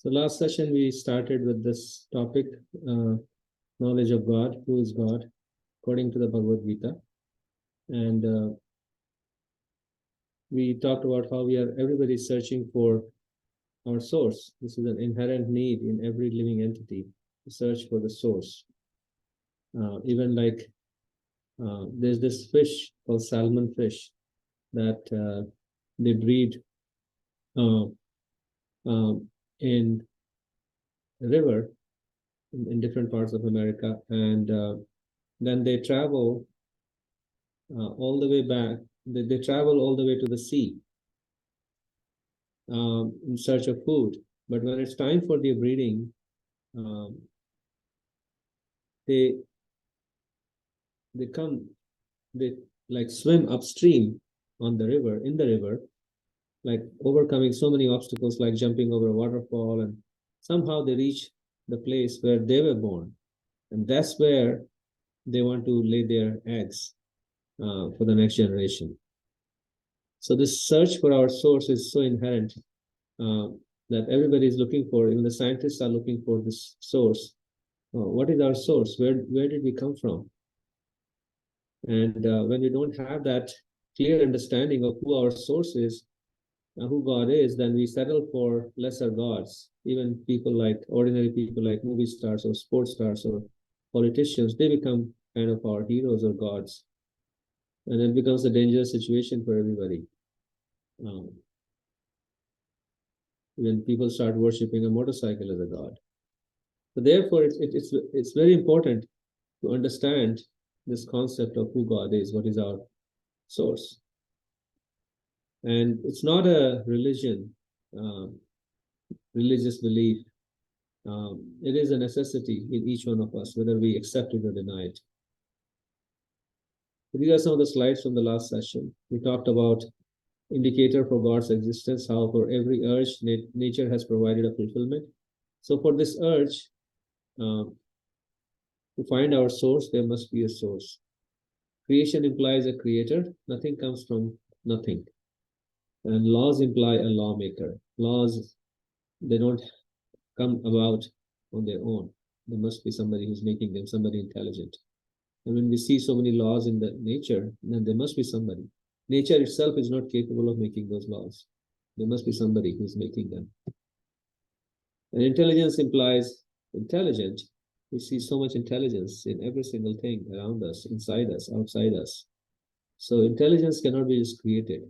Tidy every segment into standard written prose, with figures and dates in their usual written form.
So last session we started with this topic, knowledge of God, who is God, according to the Bhagavad Gita. And we talked about how everybody is searching for our source. This is an inherent need in every living entity, to search for the source. Even like there's this fish called salmon fish that they breed uh, in a river in different parts of America, and then they travel all the way back. They travel all the way to the sea in search of food. But when it's time for their breeding, um, they come, they like swim upstream on the river, in the river, like overcoming so many obstacles, like jumping over a waterfall, and somehow they reach the place where they were born, and that's where they want to lay their eggs for the next generation. So this search for our source is so inherent that everybody is looking for. Even the scientists are looking for this source. What is our source? Where did we come from? And when we don't have that clear understanding of who our source is, who God is, then we settle for lesser gods. Even people like ordinary people like movie stars or sports stars or politicians, they become kind of our heroes or gods. And it becomes a dangerous situation for everybody. When people start worshipping a motorcycle as a god. So therefore, it's very important to understand this concept of who God is, what is our source. And it's not a religion, religious belief. It is a necessity in each one of us, whether we accept it or deny it. These are some of the slides from the last session. We talked about indicator for God's existence, how for every urge, nature has provided a fulfillment. So for this urge, to find our source, there must be a source. Creation implies a creator. Nothing comes from nothing. And laws imply a lawmaker. Laws, they don't come about on their own. There must be somebody who's making them, somebody intelligent. And when we see so many laws in the nature, then there must be somebody. Nature itself is not capable of making those laws. There must be somebody who's making them. And intelligence implies intelligent. We see so much intelligence in every single thing around us, inside us, outside us. So intelligence cannot be just created.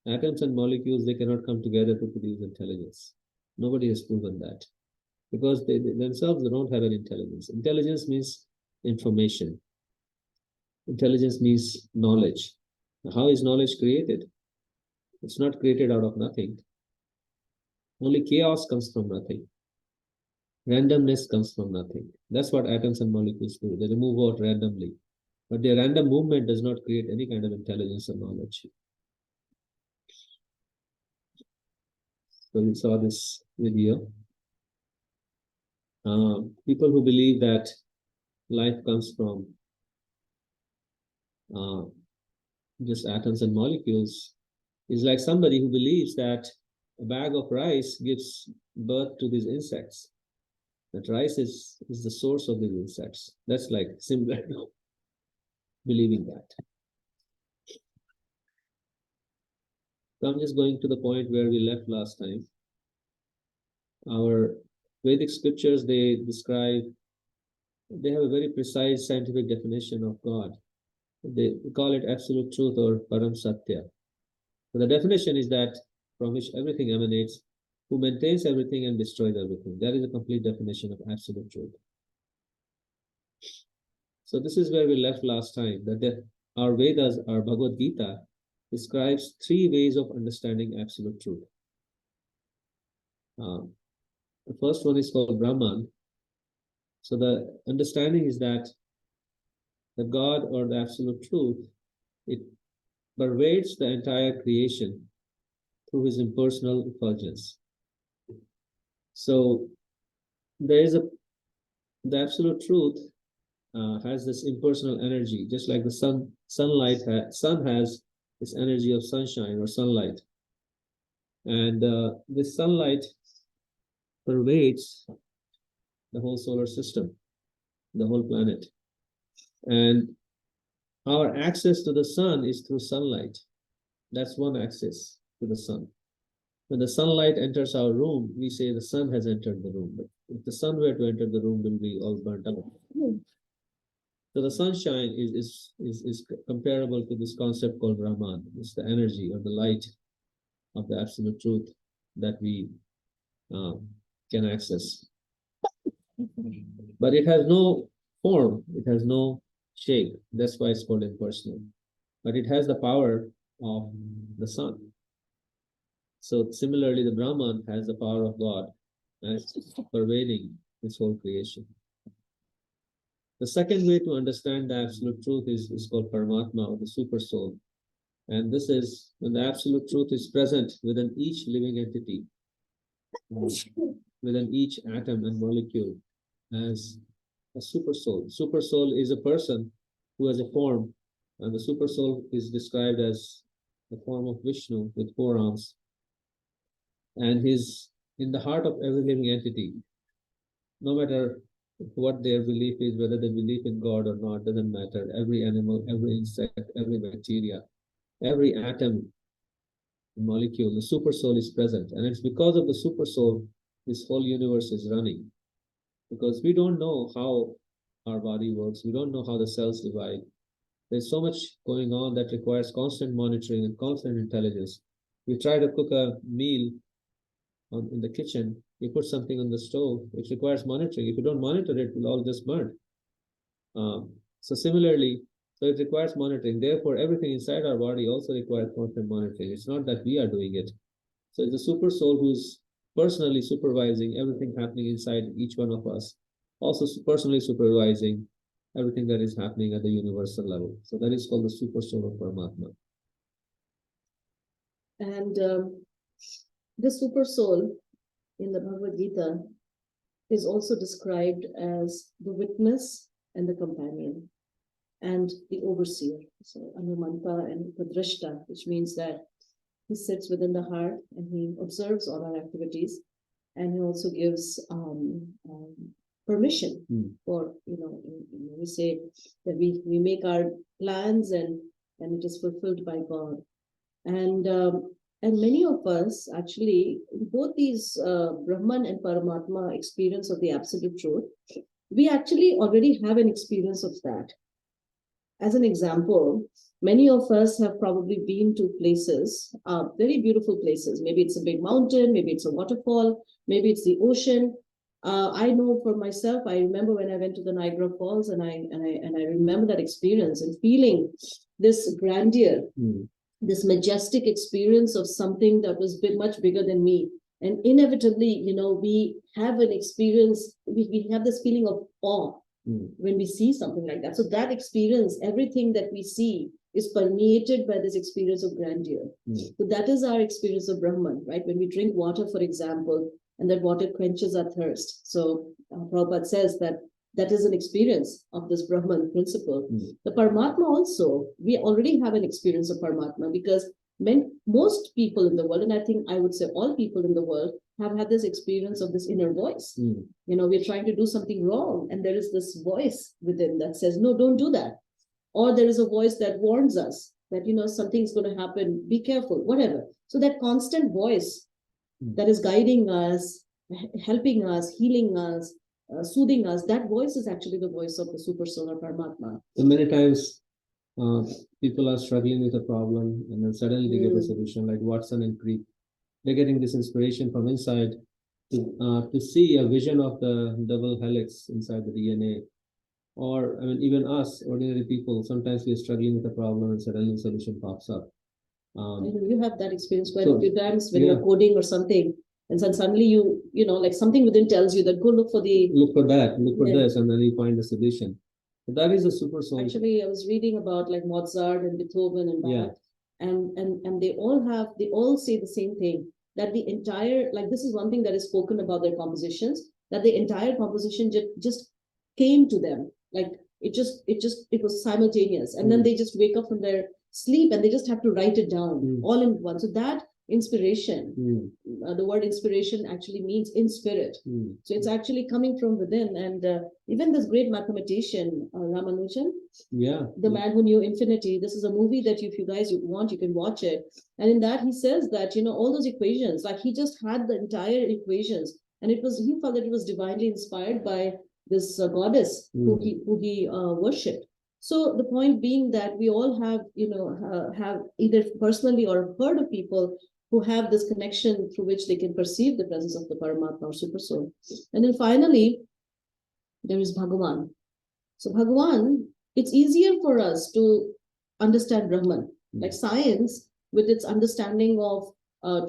Atoms and molecules, they cannot come together to produce intelligence. Nobody has proven that. Because they themselves, they don't have an intelligence. Intelligence means information. Intelligence means knowledge. How is knowledge created? It's not created out of nothing. Only chaos comes from nothing. Randomness comes from nothing. That's what atoms and molecules do. They move out randomly. But their random movement does not create any kind of intelligence or knowledge. So we saw this video. People who believe that life comes from just atoms and molecules is like somebody who believes that a bag of rice gives birth to these insects. That rice is the source of these insects. That's like similar to believing that. So I'm just going to the point where we left last time. Our Vedic scriptures, they have a very precise scientific definition of God. They call it absolute truth or param satya. So the definition is that from which everything emanates, who maintains everything and destroys everything. That is a complete definition of absolute truth. So this is where we left last time, that our Vedas, our Bhagavad Gita, describes 3 ways of understanding absolute truth. The first one is called Brahman. So the understanding is that the God or the absolute truth, it pervades the entire creation through his impersonal effulgence. So the absolute truth has this impersonal energy, just like the sun has this energy of sunshine or sunlight. And this sunlight pervades the whole solar system, the whole planet. And our access to the sun is through sunlight. That's one access to the sun. When the sunlight enters our room, we say the sun has entered the room. But if the sun were to enter the room, we'll be all burnt out. So the sunshine is comparable to this concept called Brahman. It's the energy or the light of the absolute truth that we can access. But it has no form, it has no shape. That's why it's called impersonal. But it has the power of the sun. So similarly, the Brahman has the power of God and it's pervading this whole creation. The second way to understand the absolute truth is called Paramatma or the super soul. And this is when the absolute truth is present within each living entity, within each atom and molecule as a super soul. Super soul is a person who has a form, and the super soul is described as the form of Vishnu with 4 arms. And he's in the heart of every living entity. No matter what their belief is, whether they believe in God or not, doesn't matter. Every animal, every insect, every bacteria, every atom, molecule, the super soul is present. And it's because of the super soul this whole universe is running. Because we don't know how our body works, we don't know how the cells divide. There's so much going on that requires constant monitoring and constant intelligence. You try to cook a meal in the kitchen, you put something on the stove, it requires monitoring. If you don't monitor it, it will all just burn. So similarly, so it requires monitoring. Therefore, everything inside our body also requires constant monitoring. It's not that we are doing it. So it's the super soul who's personally supervising everything happening inside each one of us, also personally supervising everything that is happening at the universal level. So that is called the super soul of Paramatma. And the super soul in the Bhagavad Gita is also described as the witness and the companion and the overseer. So Anumanta and Padrashta, which means that he sits within the heart and he observes all our activities, and he also gives permission for, we say that we make our plans and it is fulfilled by God. And many of us actually, both these Brahman and Paramatma experience of the absolute truth, we actually already have an experience of that. As an example, many of us have probably been to places, very beautiful places. Maybe it's a big mountain, maybe it's a waterfall, maybe it's the ocean. I know for myself, I remember when I went to the Niagara Falls, and I remember that experience and feeling this grandeur, this majestic experience of something that was much bigger than me. And inevitably, we have an experience, we have this feeling of awe when we see something like that. So that experience, everything that we see is permeated by this experience of grandeur. So that is our experience of Brahman, right? When we drink water, for example, and that water quenches our thirst. So Prabhupada says that is an experience of this Brahman principle. The Paramatma also, we already have an experience of Paramatma, because most people in the world, and I think I would say all people in the world, have had this experience of this inner voice. We're trying to do something wrong, and there is this voice within that says, no, don't do that. Or there is a voice that warns us that, something's going to happen, be careful, whatever. So that constant voice that is guiding us, helping us, healing us, soothing us, that voice is actually the voice of the super soul or Paramatma. So many times people are struggling with a problem, and then suddenly they get a solution, like Watson and Crick. They're getting this inspiration from inside to see a vision of the double helix inside the DNA. Or, even us, ordinary people, sometimes we're struggling with a problem and suddenly a solution pops up. You have that experience quite a few times when you're coding or something, and then suddenly like something within tells you that go look for that, look for this, and then you find the solution. So that is a super soul. Actually, I was reading about like Mozart and Beethoven and Bach, and they all say the same thing, that the entire, like, this is one thing that is spoken about their compositions, that the entire composition just came to them, like it was simultaneous, and then they just wake up from their sleep and they just have to write it down all in one. So that inspiration. The word inspiration actually means in spirit. So it's actually coming from within. And even this great mathematician, Ramanujan, the man who knew infinity, this is a movie that if you guys want, you can watch it. And in that, he says that, all those equations, like he just had the entire equations. And he felt that it was divinely inspired by this goddess who he worshipped. So the point being that we all have, have either personally or heard of people who have this connection through which they can perceive the presence of the Paramatma or Super Soul. And then finally, there is Bhagavan. So Bhagavan, it's easier for us to understand Brahman. Like science, with its understanding of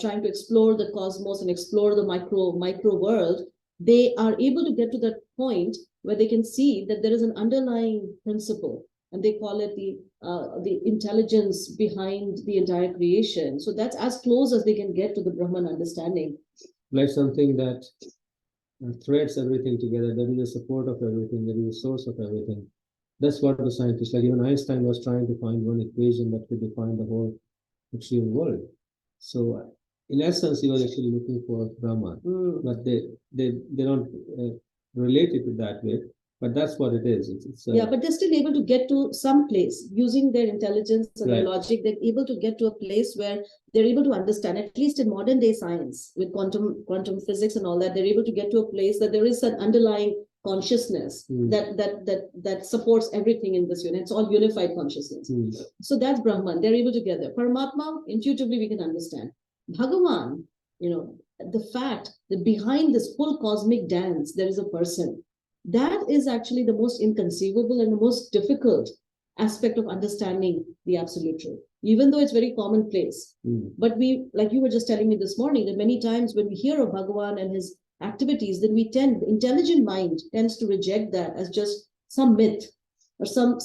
trying to explore the cosmos and explore the micro world, they are able to get to that point where they can see that there is an underlying principle, and they call it the intelligence behind the entire creation. So that's as close as they can get to the Brahman understanding. Like something that threads everything together. There is a support of everything. There is a source of everything. That's what the scientists, like even Einstein was trying to find one equation that could define the whole material world. So in essence, he was actually looking for Brahman, but they don't relate it to that way. But that's what it is. It's but they're still able to get to some place using their intelligence and their logic. They're able to get to a place where they're able to understand, at least in modern day science with quantum physics and all that, they're able to get to a place that there is an underlying consciousness that supports everything in this unit. It's all unified consciousness. So that's Brahman. They're able to get there. Paramatma, intuitively we can understand. Bhagavan, the fact that behind this whole cosmic dance, there is a person. That is actually the most inconceivable and the most difficult aspect of understanding the absolute truth, even though it's very commonplace. But we, like you were just telling me this morning, that many times when we hear of Bhagavan and his activities, then the intelligent mind tends to reject that as just some myth or some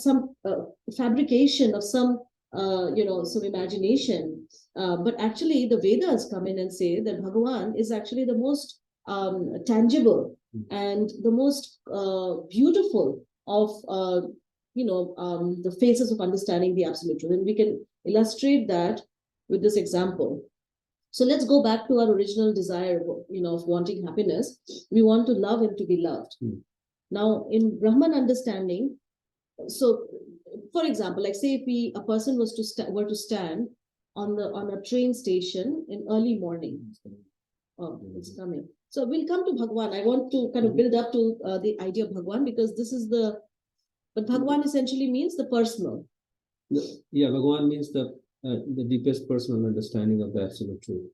fabrication of some imagination. But actually, the Vedas come in and say that Bhagavan is actually the most tangible and the most beautiful of the phases of understanding the absolute truth. And we can illustrate that with this example. So let's go back to our original desire, of wanting happiness. We want to love and to be loved. Now, in Brahman understanding, so for example, like say if a person were to stand on a train station in early morning. Oh, it's coming. So we'll come to Bhagavan. I want to kind of build up to the idea of Bhagavan, because this is but Bhagavan essentially means the personal. Yeah, Bhagavan means the deepest personal understanding of the absolute truth.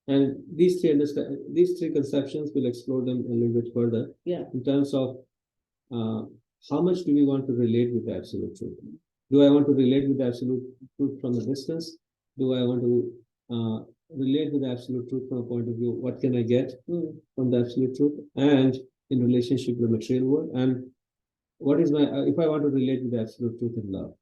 And these three conceptions, we'll explore them a little bit further. In terms of how much do we want to relate with the absolute truth? Do I want to relate with the absolute truth from a distance? Do I want to relate with the absolute truth from a point of view, what can I get from the absolute truth, and in relationship with the material world? And what is my, if I want to relate with the absolute truth in love?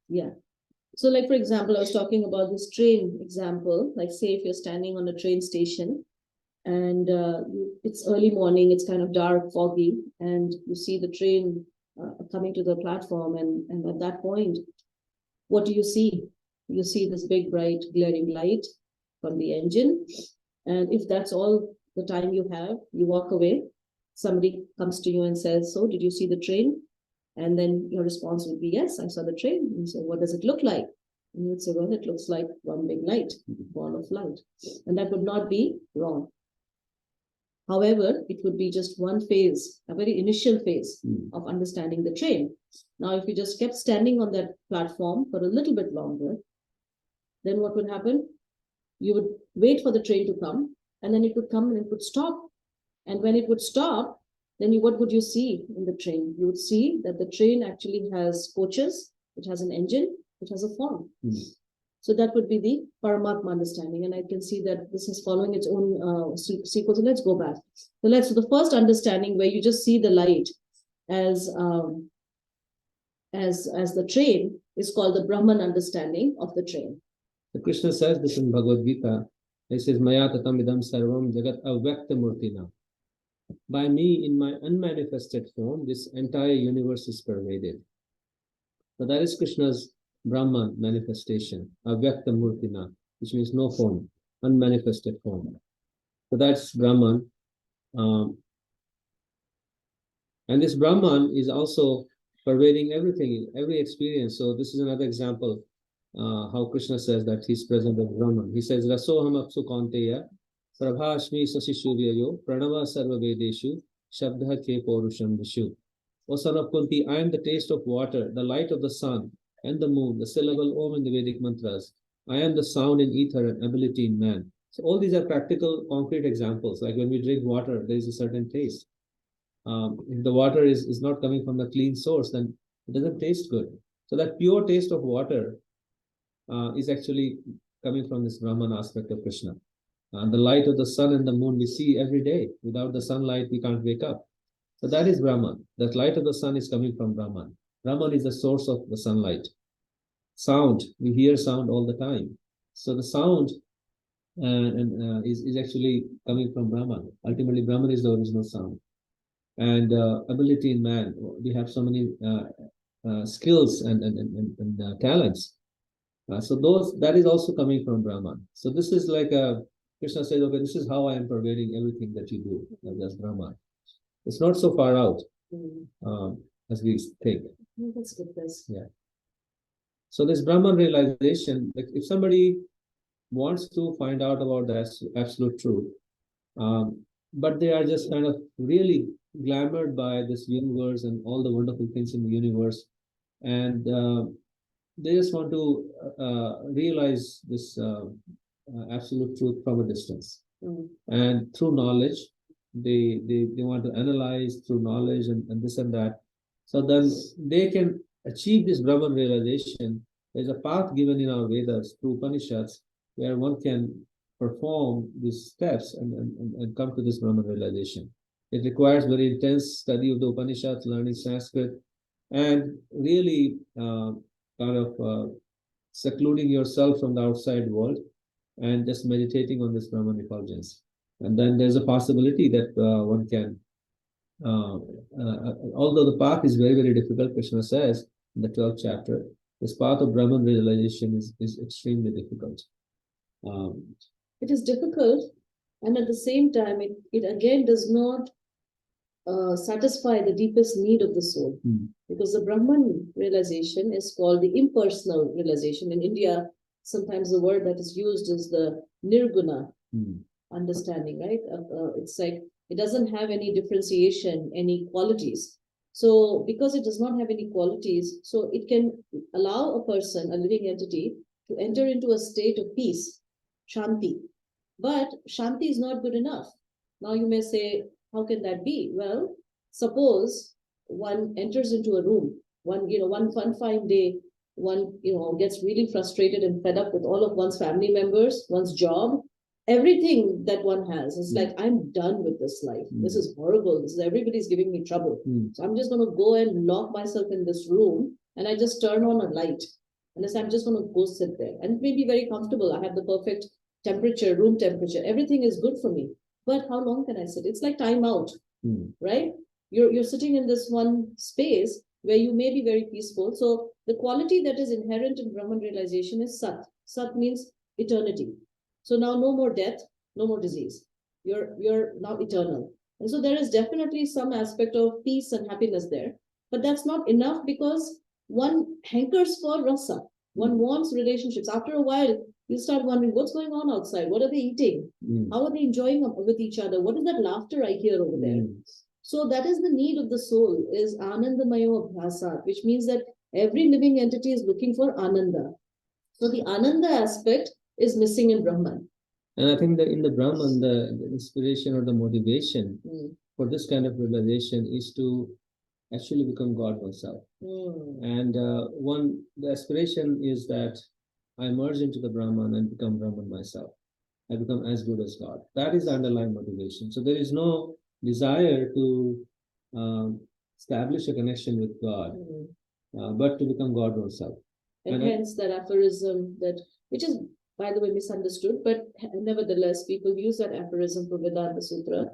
So like, for example, I was talking about this train example, like say if you're standing on a train station and it's early morning, it's kind of dark, foggy, and you see the train coming to the platform, and at that point, what do you see? You see this big, bright, glaring light from the engine. And if that's all the time you have, you walk away. Somebody comes to you and says, so did you see the train? And then your response would be, yes, I saw the train. And you say, what does it look like? And you would say, well, it looks like one big light, ball of light. And that would not be wrong. However, it would be just one phase, a very initial phase of understanding the train. Now, if you just kept standing on that platform for a little bit longer, then what would happen? You would wait for the train to come, and then it would come and it would stop. And when it would stop, then what would you see in the train? You would see that the train actually has coaches, it has an engine, it has a form. So that would be the Paramatma understanding. And I can see that this is following its own sequence. So let's go back. So the first understanding, where you just see the light as the train, is called the Brahman understanding of the train. So Krishna says this in Bhagavad Gita. He says, Maya tatam idam sarvam jagat avyakta murtina. By me, in my unmanifested form, this entire universe is pervaded. So that is Krishna's Brahman manifestation, avyakta murtina. which means no form, unmanifested form. So that's Brahman. Um, and this Brahman is also pervading everything, every experience. So this is another example how Krishna says that he's present as Brahman. He says, Rasoham apsu kaunteya, prabhashmi sasishuryayo, pranava sarva vedeshu, shabdha ke porusham vishu. O son of Kunti, I am the taste of water, the light of the sun and the moon, the syllable Om in the Vedic mantras. I am the sound in ether and ability in man. So all these are practical, concrete examples. Like when we drink water, there is a certain taste. If the water is not coming from the clean source, then it doesn't taste good. So that pure taste of water is actually coming from this Brahman aspect of Krishna. The light of the sun and the moon we see every day. Without the sunlight, we can't wake up. So that is Brahman. That light of the sun is coming from Brahman. Brahman is the source of the sunlight. Sound, we hear sound all the time. So the sound is actually coming from Brahman. Ultimately, Brahman is the original sound. And ability in man, we have so many skills and talents. So that is also coming from Brahman. So this is like Krishna says, okay, this is how I am pervading everything that you do. That's Brahman. It's not so far out as we think. That's good. Yeah. So this Brahman realization, like if somebody wants to find out about the absolute truth, but they are just kind of really glamored by this universe and all the wonderful things in the universe, and they just want to realize this absolute truth from a distance. And through knowledge, they want to analyze through knowledge and this and that. So then they can achieve this Brahman realization. There's a path given in our Vedas through Upanishads where one can perform these steps and come to this Brahman realization. It requires very intense study of the Upanishads, learning Sanskrit, and really kind of secluding yourself from the outside world and just meditating on this Brahman effulgence. And then there's a possibility that one can, although the path is very, very difficult, Krishna says in the 12th chapter, this path of Brahman realization is extremely difficult. It is difficult, and at the same time, it again does not satisfy the deepest need of the soul. Because the Brahman realization is called the impersonal realization. In India, sometimes the word that is used is the nirguna understanding, right? It's like it doesn't have any differentiation, any qualities. So because it does not have any qualities, so it can allow a person, a living entity, to enter into a state of peace, shanti. But shanti is not good enough. Now you may say, how can that be? Well, suppose one enters into a room, one fine day, one gets really frustrated and fed up with all of one's family members, one's job, everything that one has. It's like, I'm done with this life. This is horrible. Everybody's giving me trouble. So I'm just going to go and lock myself in this room, and I just turn on a light. And I'm just going to go sit there. And it may be very comfortable. I have the perfect temperature, room temperature. Everything is good for me. But how long can I sit? It's like time out, right? You're sitting in this one space where you may be very peaceful. So the quality that is inherent in Brahman realization is Sat. Sat means eternity. So now no more death, no more disease. You're now eternal. And so there is definitely some aspect of peace and happiness there. But that's not enough because one hankers for rasa. One wants relationships. After a while, you start wondering what's going on outside. What are they eating? How are they enjoying with each other? What is that laughter I hear over there? So that is the need of the soul, is anandamayo abhyasat, which means that every living entity is looking for ananda. So the ananda aspect is missing in Brahman. And I think that in the Brahman, the inspiration or the motivation for this kind of realization is to actually become God oneself. And the aspiration is that I merge into the Brahman and become Brahman myself. I become as good as God. That is the underlying motivation. So there is no desire to establish a connection with God, but to become God oneself. And hence that aphorism which is, by the way, misunderstood, but nevertheless, people use that aphorism for Vedanta Sutra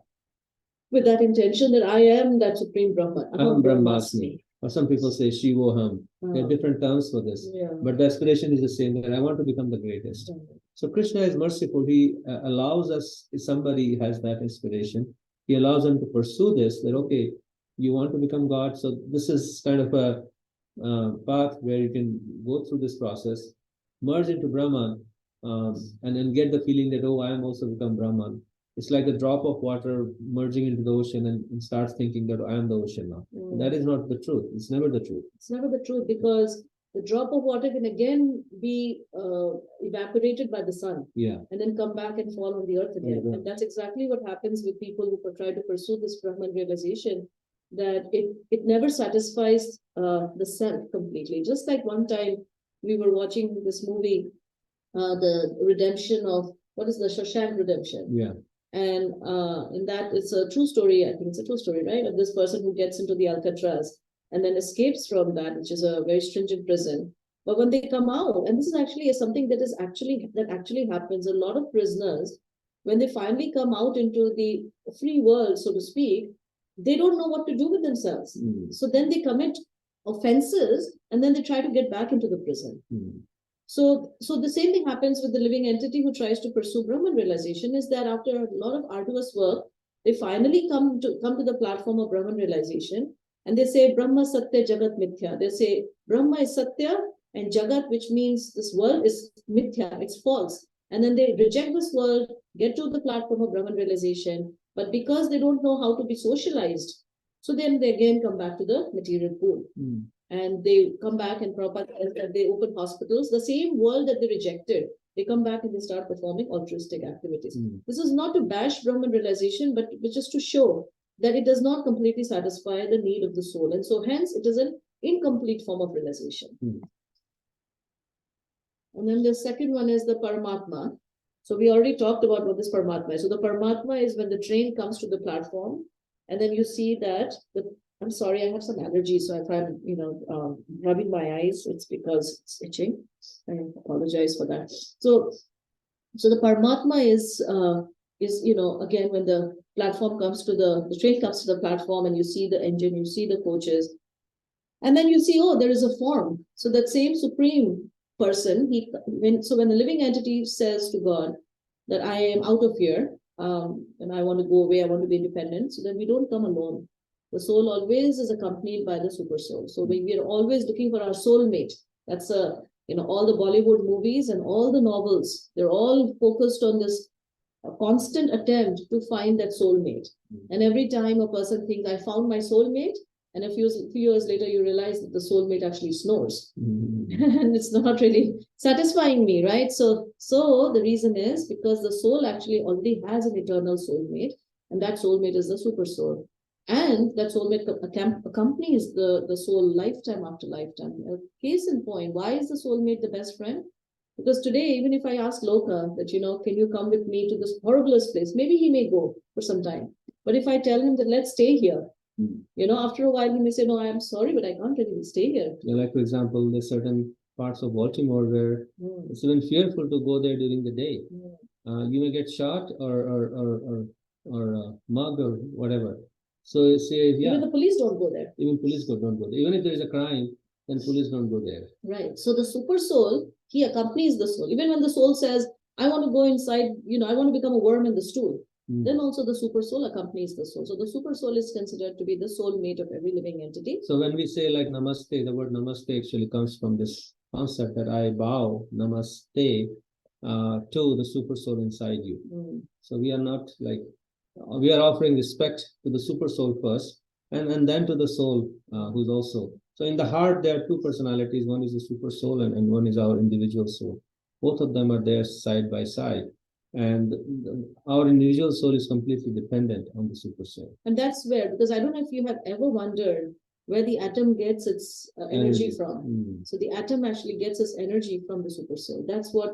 with that intention that I am that supreme Brahman. Aham Brahmasmi. Or some people say Shivoham. There are different terms for this. But the aspiration is the same, that I want to become the greatest. So Krishna is merciful. He allows us, if somebody has that inspiration, he allows them to pursue this, that, okay, you want to become God. So this is kind of a path where you can go through this process, merge into Brahman, and then get the feeling that, oh, I am also become Brahman. It's like a drop of water merging into the ocean and starts thinking that I am the ocean now. That is not the truth. It's never the truth. It's never the truth, because the drop of water can again be evaporated by the sun, Yeah. and then come back and fall on the earth again. Yeah. And that's exactly what happens with people who try to pursue this Brahman realization, that it never satisfies the self completely. Just like one time we were watching this movie, the redemption of, what is the Shawshank Redemption? Yeah. And in that, it's a true story. I think it's a true story, right? Of this person who gets into the Alcatraz and then escapes from that, which is a very stringent prison. But when they come out, and this is actually something that actually happens, a lot of prisoners, when they finally come out into the free world, so to speak, they don't know what to do with themselves. So then they commit offenses, and then they try to get back into the prison. So the same thing happens with the living entity who tries to pursue Brahman realization, is that after a lot of arduous work, they finally come to the platform of Brahman realization, and they say Brahma Satya Jagat Mithya. They say Brahma is Satya and Jagat, which means this world, is Mithya, it's false. And then they reject this world, get to the platform of Brahman realization, but because they don't know how to be socialized, so then they again come back to the material pool. And they come back and they open hospitals, the same world that they rejected. They come back and they start performing altruistic activities. This is not to bash Brahman realization, but just to show that it does not completely satisfy the need of the soul. And so hence it is an incomplete form of realization. And then the second one is the Paramatma. So we already talked about what this Paramatma is. So the Paramatma is when the train comes to the platform, and then you see that I'm sorry, I have some allergies, so if I'm, rubbing my eyes, it's because it's itching. I apologize for that. So the Paramatma is again, when the platform comes to the train comes to the platform, and you see the engine, you see the coaches, and then you see, oh, there is a form. So that same supreme person, when the living entity says to God that I am out of here, and I want to go away, I want to be independent, so then we don't come alone. The soul always is accompanied by the super soul. So we are always looking for our soulmate. That's all the Bollywood movies and all the novels, they're all focused on this constant attempt to find that soulmate. And every time a person thinks, I found my soulmate, and a few years later, you realize that the soulmate actually snores. And it's not really satisfying me, right? So the reason is because the soul actually already has an eternal soulmate, and that soulmate is the super soul. And that soulmate accompanies the soul lifetime after lifetime. A case in point, why is the soulmate the best friend? Because today, even if I ask Loka that, can you come with me to this horriblest place, maybe he may go for some time. But if I tell him that let's stay here, after a while he may say, no, I am sorry, but I can't really stay here. Yeah, like, for example, there's certain parts of Baltimore where it's even fearful to go there during the day. You may get shot or mugged or whatever. So you say, yeah. Even the police don't go there. Even police don't go there. Even if there is a crime, then police don't go there. Right. So the super soul, he accompanies the soul. Even when the soul says, I want to go inside, I want to become a worm in the stool. Then also the super soul accompanies the soul. So the super soul is considered to be the soulmate of every living entity. So when we say like namaste, the word namaste actually comes from this concept that I bow namaste to the super soul inside you. So we are not like, we are offering respect to the super soul first, and then to the soul who's also. So in the heart, there are two personalities. One is the super soul and one is our individual soul. Both of them are there side by side. And our individual soul is completely dependent on the super soul. And that's where, because I don't know if you have ever wondered where the atom gets its energy from. So the atom actually gets its energy from the super soul. That's what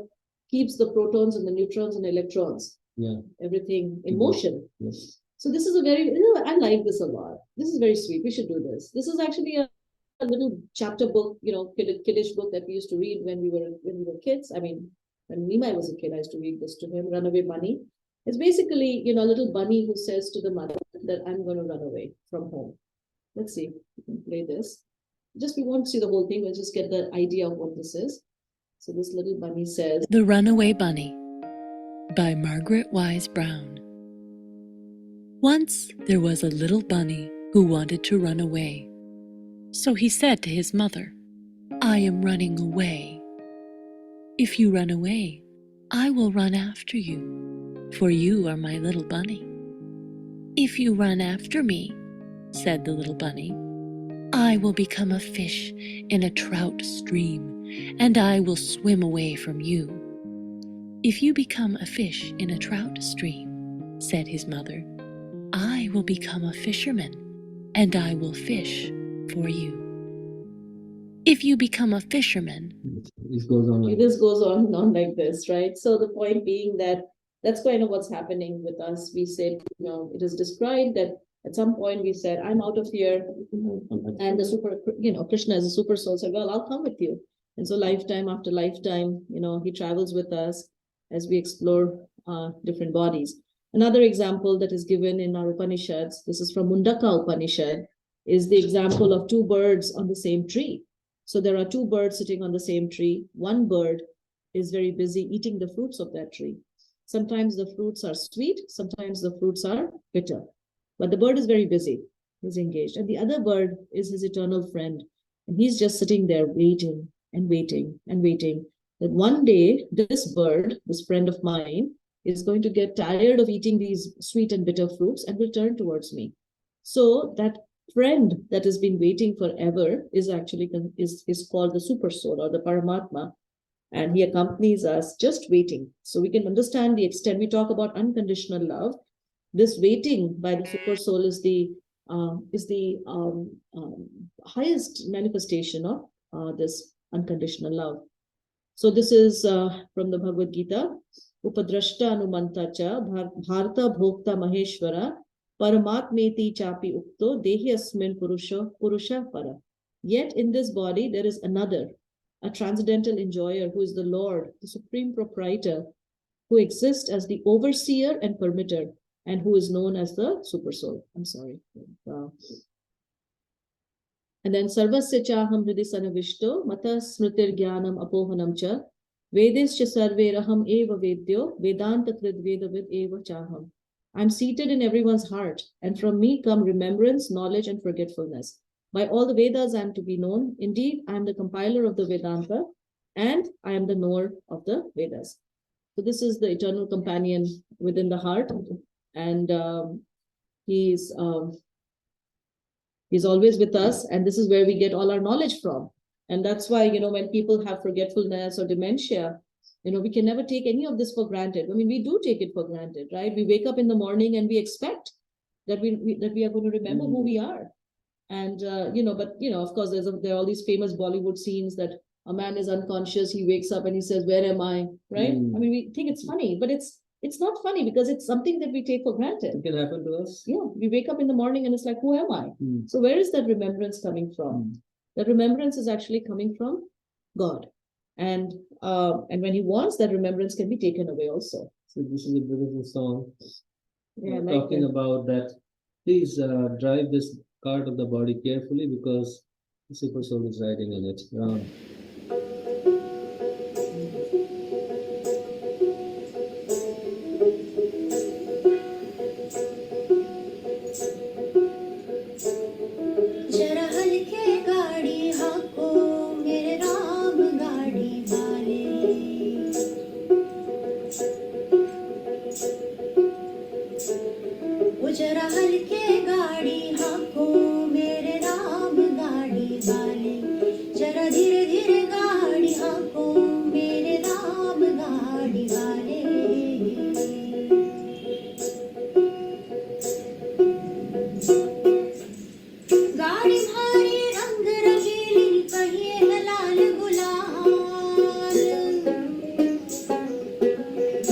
keeps the protons and the neutrons and electrons, everything in motion. Yes. So this is a very, I like this a lot. This is very sweet. We should do this. This is actually a little chapter book, kiddish book that we used to read when we were kids. I mean, when Nimai was a kid, I used to read this to him, Runaway Bunny. It's basically, a little bunny who says to the mother that I'm going to run away from home. Let's see if we can play this. We won't see the whole thing. We'll just get the idea of what this is. So this little bunny says, The Runaway Bunny by Margaret Wise Brown. Once there was a little bunny who wanted to run away. So he said to his mother, I am running away. If you run away, I will run after you, for you are my little bunny. If you run after me, said the little bunny, I will become a fish in a trout stream, and I will swim away from you. If you become a fish in a trout stream, said his mother, I will become a fisherman, and I will fish for you. If you become a fisherman, This goes on like this goes on and on like this, right? So the point being that that's kind of what's happening with us. We said, it is described that at some point we said, I'm out of here. And the Krishna as a super soul said, well, I'll come with you. And so lifetime after lifetime, he travels with us as we explore different bodies. Another example that is given in our Upanishads, this is from Mundaka Upanishad, is the example of two birds on the same tree. So there are two birds sitting on the same tree. One bird is very busy eating the fruits of that tree. Sometimes the fruits are sweet, sometimes the fruits are bitter. But the bird is very busy, he's engaged. And the other bird is his eternal friend. And he's just sitting there waiting and waiting and waiting. That one day, this bird, this friend of mine, is going to get tired of eating these sweet and bitter fruits and will turn towards me. So that friend that has been waiting forever is actually is called the super soul or the Paramatma. And he accompanies us just waiting. So we can understand the extent. We talk about unconditional love. This waiting by the super soul is the highest manifestation of this unconditional love. So this is from the Bhagavad Gita. Upadrashta anumanta cha bharta bhokta maheshwara paramatmeti chapi ukto dehi asmin purusha para. Yet in this body there is another, a transcendental enjoyer who is the Lord, the supreme proprietor, who exists as the overseer and permitter, and who is known as the super soul. I'm sorry. And then sarvasya chaham hridi sanavishto mata smritir jnanam apohanam cha vedescha sarve raham eva vedyo vedanta krid vedavid eva chaham. I'm seated in everyone's heart, and from me come remembrance, knowledge, and forgetfulness. By all the Vedas I am to be known. Indeed, I am the compiler of the Vedanta, and I am the knower of the Vedas. So this is the eternal companion within the heart, and he's always with us, and this is where we get all our knowledge from. And that's why, when people have forgetfulness or dementia, we can never take any of this for granted. I mean, we do take it for granted, right? We wake up in the morning and we expect that we are going to remember who we are. And, of course, there are all these famous Bollywood scenes that a man is unconscious, he wakes up and he says, where am I, right? I mean, we think it's funny, but it's not funny because it's something that we take for granted. it can happen to us. Yeah, we wake up in the morning and it's like, who am I? So where is that remembrance coming from? That remembrance is actually coming from God. And when he wants, that remembrance can be taken away also. So this is a beautiful song. Yeah, Talking about that. Please drive this cart of the body carefully because the super soul is riding in it. Ram.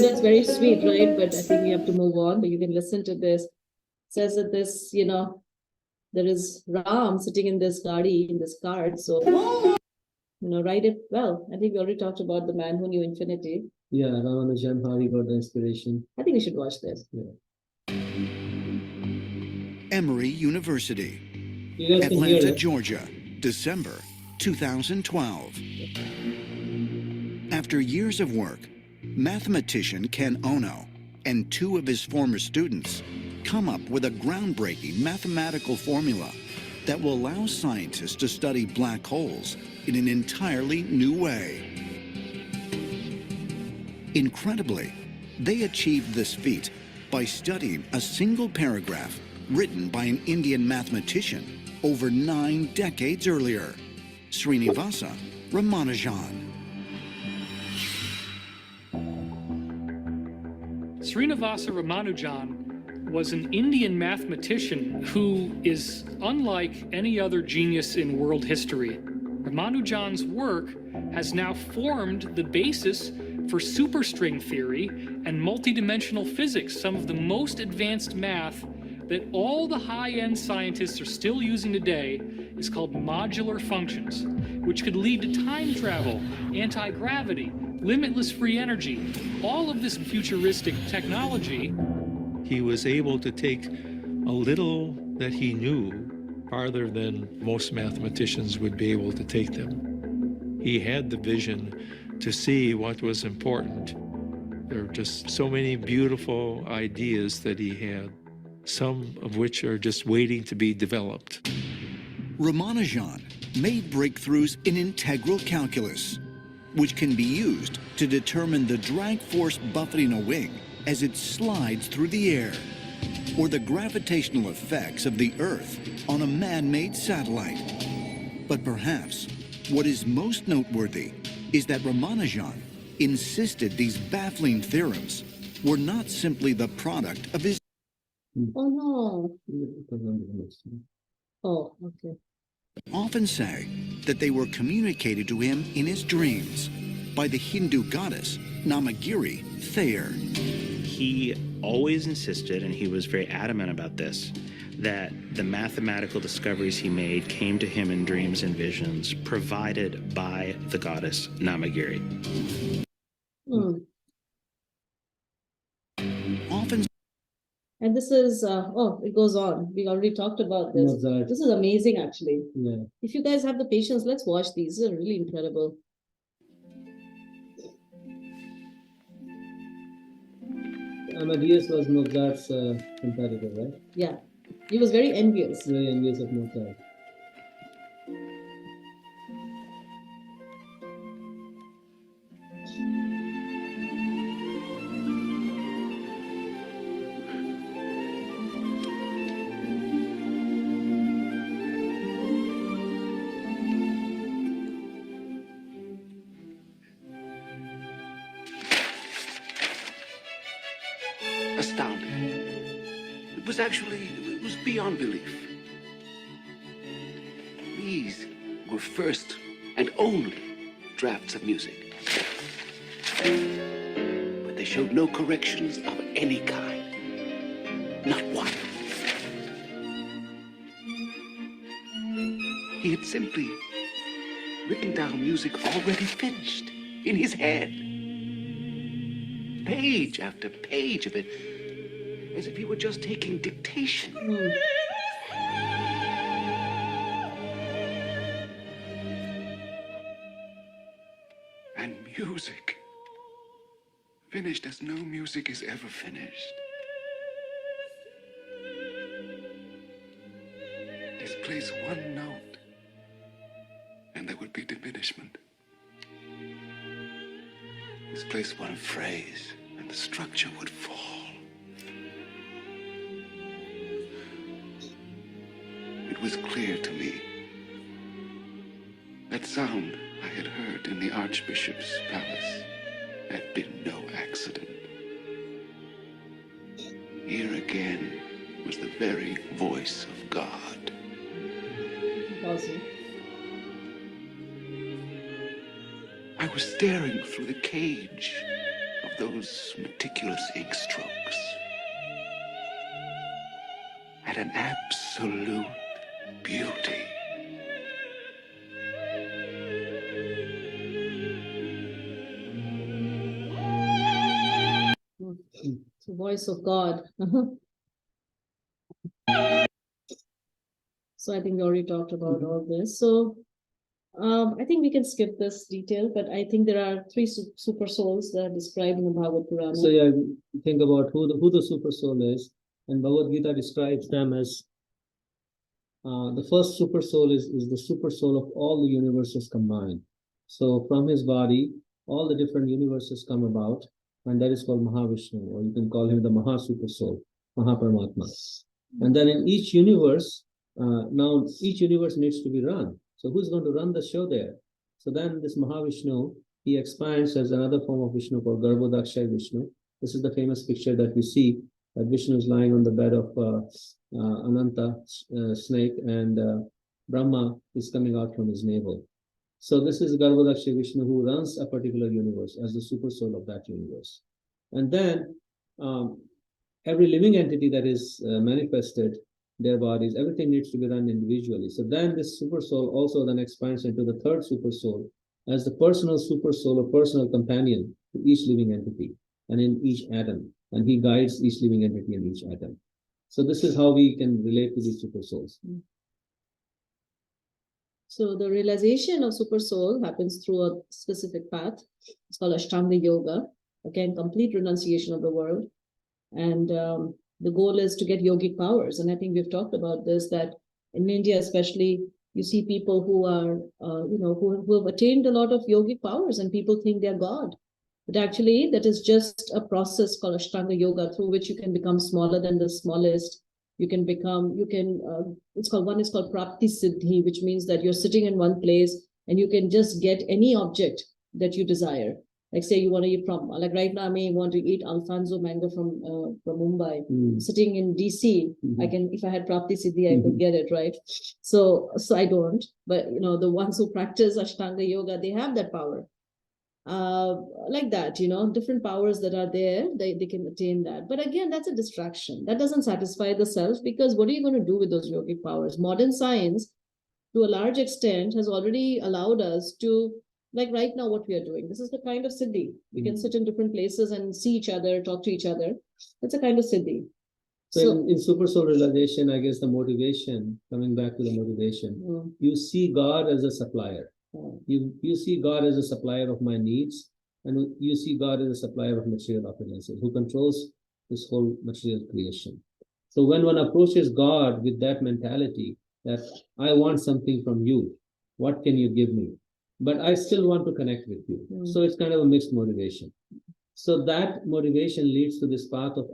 That's very sweet, right? But I think we have to move on, but you can listen to this. It says that this, there is Ram sitting in this gadi, in this cart. So, write it well. I think we already talked about the man who knew infinity. Yeah, Ramanujan, how he got the inspiration. I think we should watch this. Yeah. Emory University, You guys can hear Atlanta, it. Georgia, December 2012. After years of work, mathematician Ken Ono and 2 of his former students come up with a groundbreaking mathematical formula that will allow scientists to study black holes in an entirely new way. Incredibly, they achieved this feat by studying a single paragraph written by an Indian mathematician over 9 decades earlier, Srinivasa Ramanujan. Srinivasa Ramanujan was an Indian mathematician who is unlike any other genius in world history. Ramanujan's work has now formed the basis for superstring theory and multidimensional physics, some of the most advanced math that all the high-end scientists are still using today. Is called modular functions, which could lead to time travel, anti-gravity, limitless free energy, all of this futuristic technology. He was able to take a little that he knew farther than most mathematicians would be able to take them. He had the vision to see what was important. There are just so many beautiful ideas that he had, some of which are just waiting to be developed. Ramanujan made breakthroughs in integral calculus, which can be used to determine the drag force buffeting a wing as it slides through the air, or the gravitational effects of the Earth on a man-made satellite. But perhaps what is most noteworthy is that Ramanujan insisted these baffling theorems were not simply the product of his Oh no. Oh, okay. often say that they were communicated to him in his dreams by the Hindu goddess Namagiri Thayer. He always insisted, and he was very adamant about this, that the mathematical discoveries he made came to him in dreams and visions provided by the goddess Namagiri. Hmm. Often And this is, it goes on. We already talked about this. Mozart. This is amazing, actually. Yeah. If you guys have the patience, let's watch these. These are really incredible. Amadeus was Mozart's competitor, right? Yeah. He was very envious. Very envious of Mozart. Astounding. It was beyond belief. These were first and only drafts of music. But they showed no corrections of any kind. Not one. He had simply written down music already finished in his head. Page after page of it, as if he were just taking dictation. Hmm. And music, finished as no music is ever finished. Displace one note, and there would be diminishment. Displace one phrase, and the structure would fall. It was clear to me that sound I had heard in the Archbishop's palace had been no accident. Here again was the very voice of God. Awesome. I was staring through the cage of those meticulous ink strokes at an absolute beauty. It's the voice of God. So I think we already talked about all this. So I think we can skip this detail, but I think there are three super souls that are described in the Bhagavad Purana. So yeah, think about who the super soul is, and Bhagavad Gita describes them as the first super soul is the super soul of all the universes combined. So from his body, all the different universes come about, and that is called Mahavishnu, or you can call him the Maha Super Soul, Mahaparamatma. And then in each universe, now each universe needs to be run. So who's going to run the show there? So then this Mahavishnu, he expands as another form of Vishnu called Garbhodakshay Vishnu. This is the famous picture that we see, that Vishnu is lying on the bed of Ananta snake, and Brahma is coming out from his navel. So this is Garbhodakshay Vishnu, who runs a particular universe as the super soul of that universe. And then every living entity that is manifested, their bodies, everything needs to be run individually. So then this super soul also then expands into the third super soul as the personal super soul or personal companion to each living entity and in each atom. And he guides each living entity in each atom. So this is how we can relate to these super souls. So the realization of super soul happens through a specific path. It's called Ashtanga Yoga. Again, complete renunciation of the world. And the goal is to get yogic powers. And I think we've talked about this, that in India especially, you see people who are, who have attained a lot of yogic powers, and people think they're God. But actually, that is just a process called Ashtanga Yoga, through which you can become smaller than the smallest. It's called Prapti Siddhi, which means that you're sitting in one place and you can just get any object that you desire. Like say you want to eat from, like right now I may want to eat Alfonso mango from Mumbai. Sitting in DC, I can, if I had Prapti Siddhi, I could get it, right? So I don't, but the ones who practice Ashtanga Yoga, they have that power. Like that, different powers that are there, they can attain that. But again, that's a distraction. That doesn't satisfy the self, because what are you going to do with those yogic powers? Modern science, to a large extent, has already allowed us to, like right now, what we are doing. This is the kind of siddhi. We can sit in different places and see each other, talk to each other. That's a kind of siddhi. So in super soul realization, I guess the motivation, coming back to the motivation, you see God as a supplier. You see God as a supplier of my needs, and you see God as a supplier of material opulences, who controls this whole material creation. So when one approaches God with that mentality, that I want something from you, what can you give me? But I still want to connect with you. So it's kind of a mixed motivation. So that motivation leads to this path of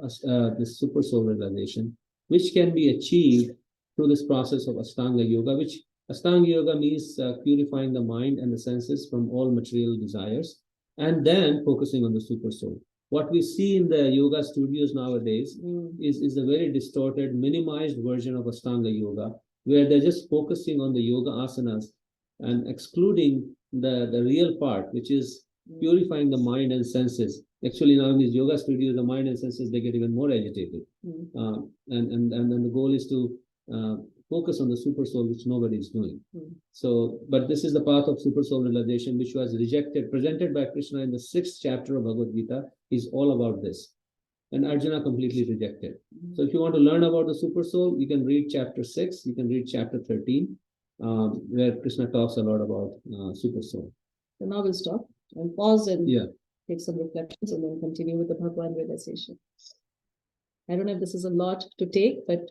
this super soul realization, which can be achieved through this process of Ashtanga Yoga, which Ashtanga Yoga means purifying the mind and the senses from all material desires, and then focusing on the super soul. What we see in the yoga studios nowadays is a very distorted, minimized version of Ashtanga Yoga, where they're just focusing on the yoga asanas and excluding the real part, which is purifying the mind and senses. Actually, now in these yoga studios, the mind and senses, they get even more agitated. And the goal is to focus on the super soul, which nobody is doing. So, but this is the path of super soul realization, which was presented by Krishna in the 6th chapter of Bhagavad Gita, is all about this. And Arjuna completely rejected. So if you want to learn about the super soul, you can read chapter 6, you can read chapter 13, where Krishna talks a lot about super soul. So now we'll stop and pause and Yeah. take some reflections, and then continue with the Bhagwan realization. I don't know if this is a lot to take, but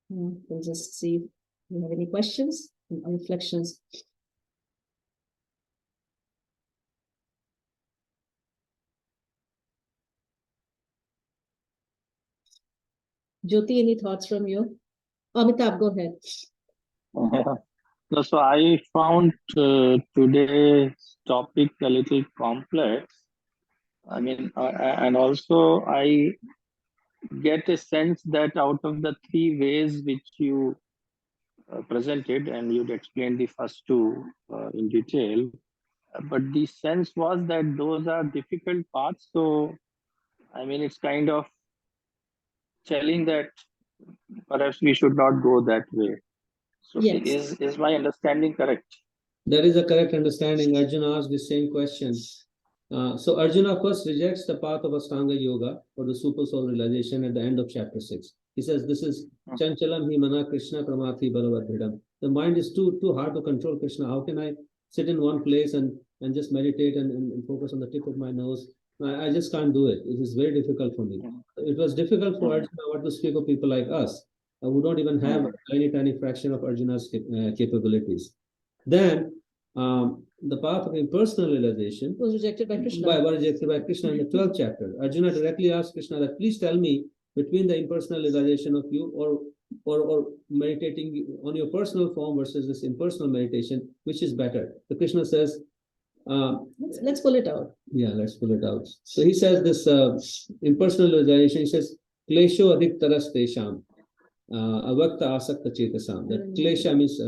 we'll just see if you have any questions or reflections. Jyoti, any thoughts from you? Amitabh, go ahead. No, so I found today's topic a little complex. I mean, and also I get a sense that out of the three ways which you presented, and you'd explained the first two in detail, but the sense was that those are difficult paths. So, I mean, it's kind of telling that perhaps we should not go that way. So Yes. is my understanding correct? That is a correct understanding. Arjuna asked the same question. So Arjuna first rejects the path of Ashtanga Yoga or the super soul realization at the end of chapter 6. He says, this is Chanchalam hi mana Krishna pramati balavadhidam. The mind is too hard to control, Krishna. How can I sit in one place and just meditate and focus on the tip of my nose. I just can't do it. It is very difficult for me. It was difficult for Arjuna what to speak of people like us, who don't even have a tiny fraction of Arjuna's capabilities. Then the path of impersonal realization was rejected by Krishna. Rejected by Krishna in the 12th chapter. Arjuna directly asked Krishna that please tell me between the impersonal realization of you or meditating on your personal form versus this impersonal meditation, which is better? So Krishna says, let's pull it out. Yeah, let's pull it out. So he says this impersonal realization, he says, Klesho adhik taras tesham, avakta asakta chetasam. That klesha means,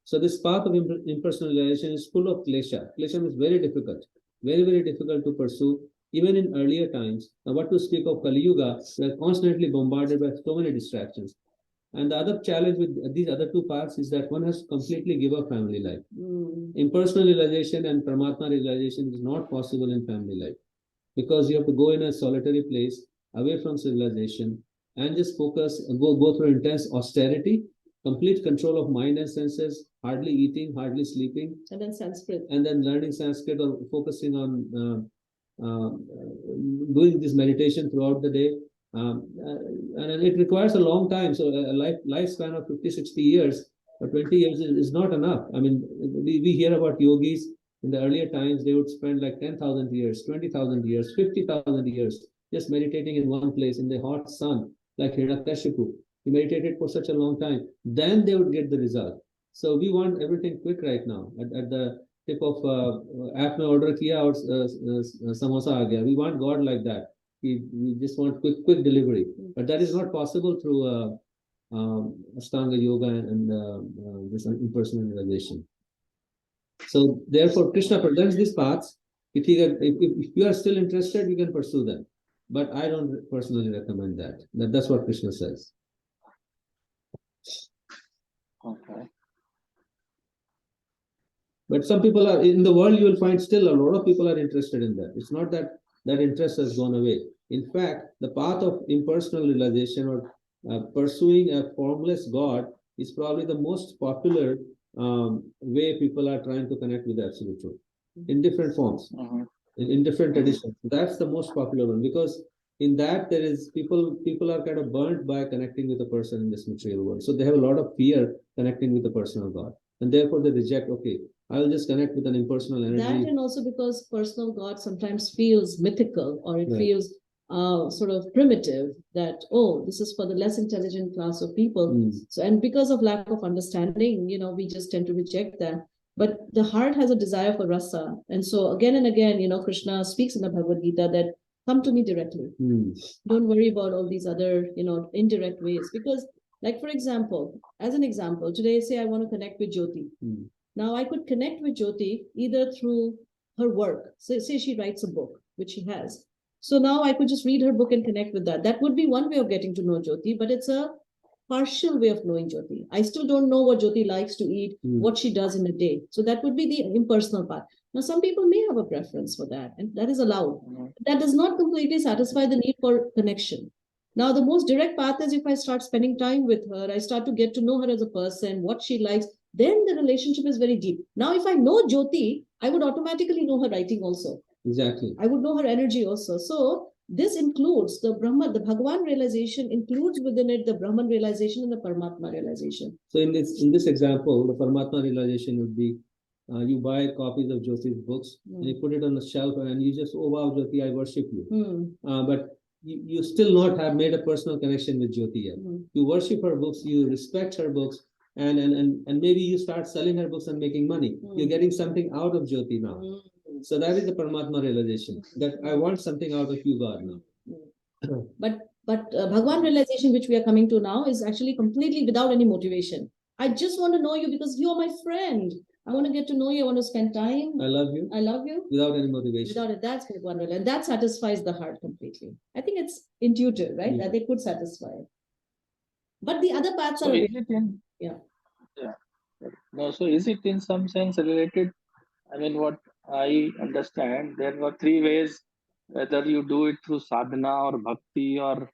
So this path of impersonal realization is full of klesha. Klesha is very difficult, very difficult to pursue, even in earlier times. Now, what to speak of Kali Yuga, we are constantly bombarded by so many distractions. And the other challenge with these other two paths is that one has to completely give up family life. Impersonal realization and Paramatma realization is not possible in family life because you have to go in a solitary place away from civilization and just focus and go through intense austerity, complete control of mind and senses, hardly eating, hardly sleeping. And then Sanskrit. And then learning Sanskrit or focusing on doing this meditation throughout the day. And it requires a long time. So a lifespan of 50, 60 years or 20 years is not enough. I mean, we hear about yogis in the earlier times, they would spend like 10,000 years, 20,000 years, 50,000 years just meditating in one place in the hot sun, like Hiranyakashipu. He meditated for such a long time. Then they would get the result. So we want everything quick right now. At the tip of aap mein order kiya aur samosa aa gaya. We want God like that. We just want quick delivery, but that is not possible through Ashtanga yoga and this impersonal realization. So therefore, Krishna presents these paths. If you are still interested, you can pursue them, but I don't personally recommend that. That's what Krishna says. Okay. But some people are in the world. You will find still a lot of people are interested in that. It's not that interest has gone away. In fact, the path of impersonal realization or pursuing a formless God is probably the most popular way people are trying to connect with the absolute truth in different forms, in different traditions. That's the most popular one because in that there is people are kind of burnt by connecting with a person in this material world. So they have a lot of fear connecting with the personal God, and therefore they reject. Okay, I will just connect with an impersonal energy. That and also because personal God sometimes feels mythical or it feels sort of primitive that, oh, this is for the less intelligent class of people. So, and because of lack of understanding, we just tend to reject that. But the heart has a desire for rasa. And so again and again, Krishna speaks in the Bhagavad Gita that come to me directly. Don't worry about all these other, indirect ways. Because like, for example, as an example, today, say I want to connect with Jyoti. Now I could connect with Jyoti either through her work. So say she writes a book, which she has. So now I could just read her book and connect with that. That would be one way of getting to know Jyoti, but it's a partial way of knowing Jyoti. I still don't know what Jyoti likes to eat, what she does in a day. So that would be the impersonal part. Now, some people may have a preference for that, and that is allowed. That does not completely satisfy the need for connection. Now, the most direct path is if I start spending time with her, I start to get to know her as a person, what she likes, then the relationship is very deep. Now, if I know Jyoti, I would automatically know her writing also. Exactly. I would know her energy also. So this includes the Brahman, the Bhagavan realization includes within it the Brahman realization and the Paramatma realization. So in this example, the Paramatma realization would be you buy copies of Jyoti's books and you put it on the shelf and you just, oh wow, Jyoti, I worship you. But you still not have made a personal connection with Jyoti yet. You worship her books, you respect her books, and maybe you start selling her books and making money. You're getting something out of Jyoti now. So that is the Paramatma realization, that I want something out of you, God, now. But Bhagavan realization, which we are coming to now, is actually completely without any motivation. I just want to know you because you are my friend. I want to get to know you. I want to spend time. I love you. I love you. Without any motivation. Without it, that's Bhagavan realization. And that satisfies the heart completely. I think it's intuitive, right? That they could satisfy it. But the other paths are... No, so is it in some sense related? I mean, what I understand, there were three ways, whether you do it through sadhana or bhakti or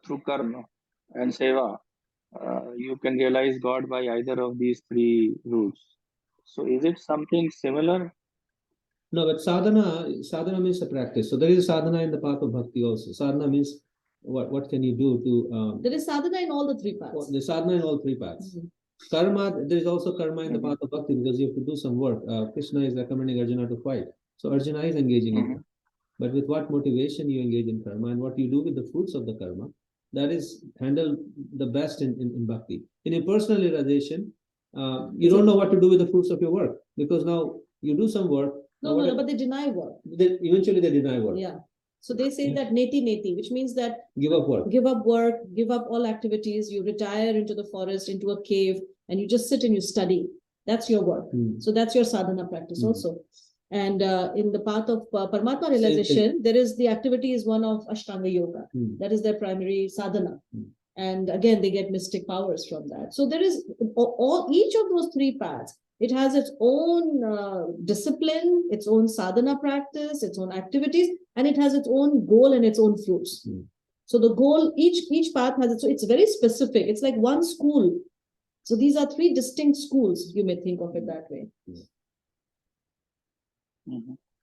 through karma and seva. You can realize God by either of these three routes. So is it something similar? No, but sadhana means a practice. So there is sadhana in the path of bhakti also. Sadhana means what can you do to There is sadhana in all the three paths. the sadhana in all three paths. Karma, there is also karma in the path of bhakti because you have to do some work. Krishna is recommending Arjuna to fight. So Arjuna is engaging in that. But with what motivation you engage in karma and what you do with the fruits of the karma, that is handled the best in bhakti. In a personal realization, you don't know what to do with the fruits of your work because now you do some work. No, but they deny work. Eventually they deny work. Yeah. So they say that neti, which means that Give up work. give up work, give up all activities, you retire into the forest, into a cave, and you just sit and you study. That's your work. So that's your sadhana practice also. And in the path of Paramatma realization, there is the activity is one of Ashtanga Yoga. That is their primary sadhana. And again, they get mystic powers from that. So there is each of those three paths. It has its own discipline, its own sadhana practice, its own activities, and it has its own goal and its own fruits. So the goal, each path has it. So it's very specific. It's like one school. So these are three distinct schools. You may think of it that way.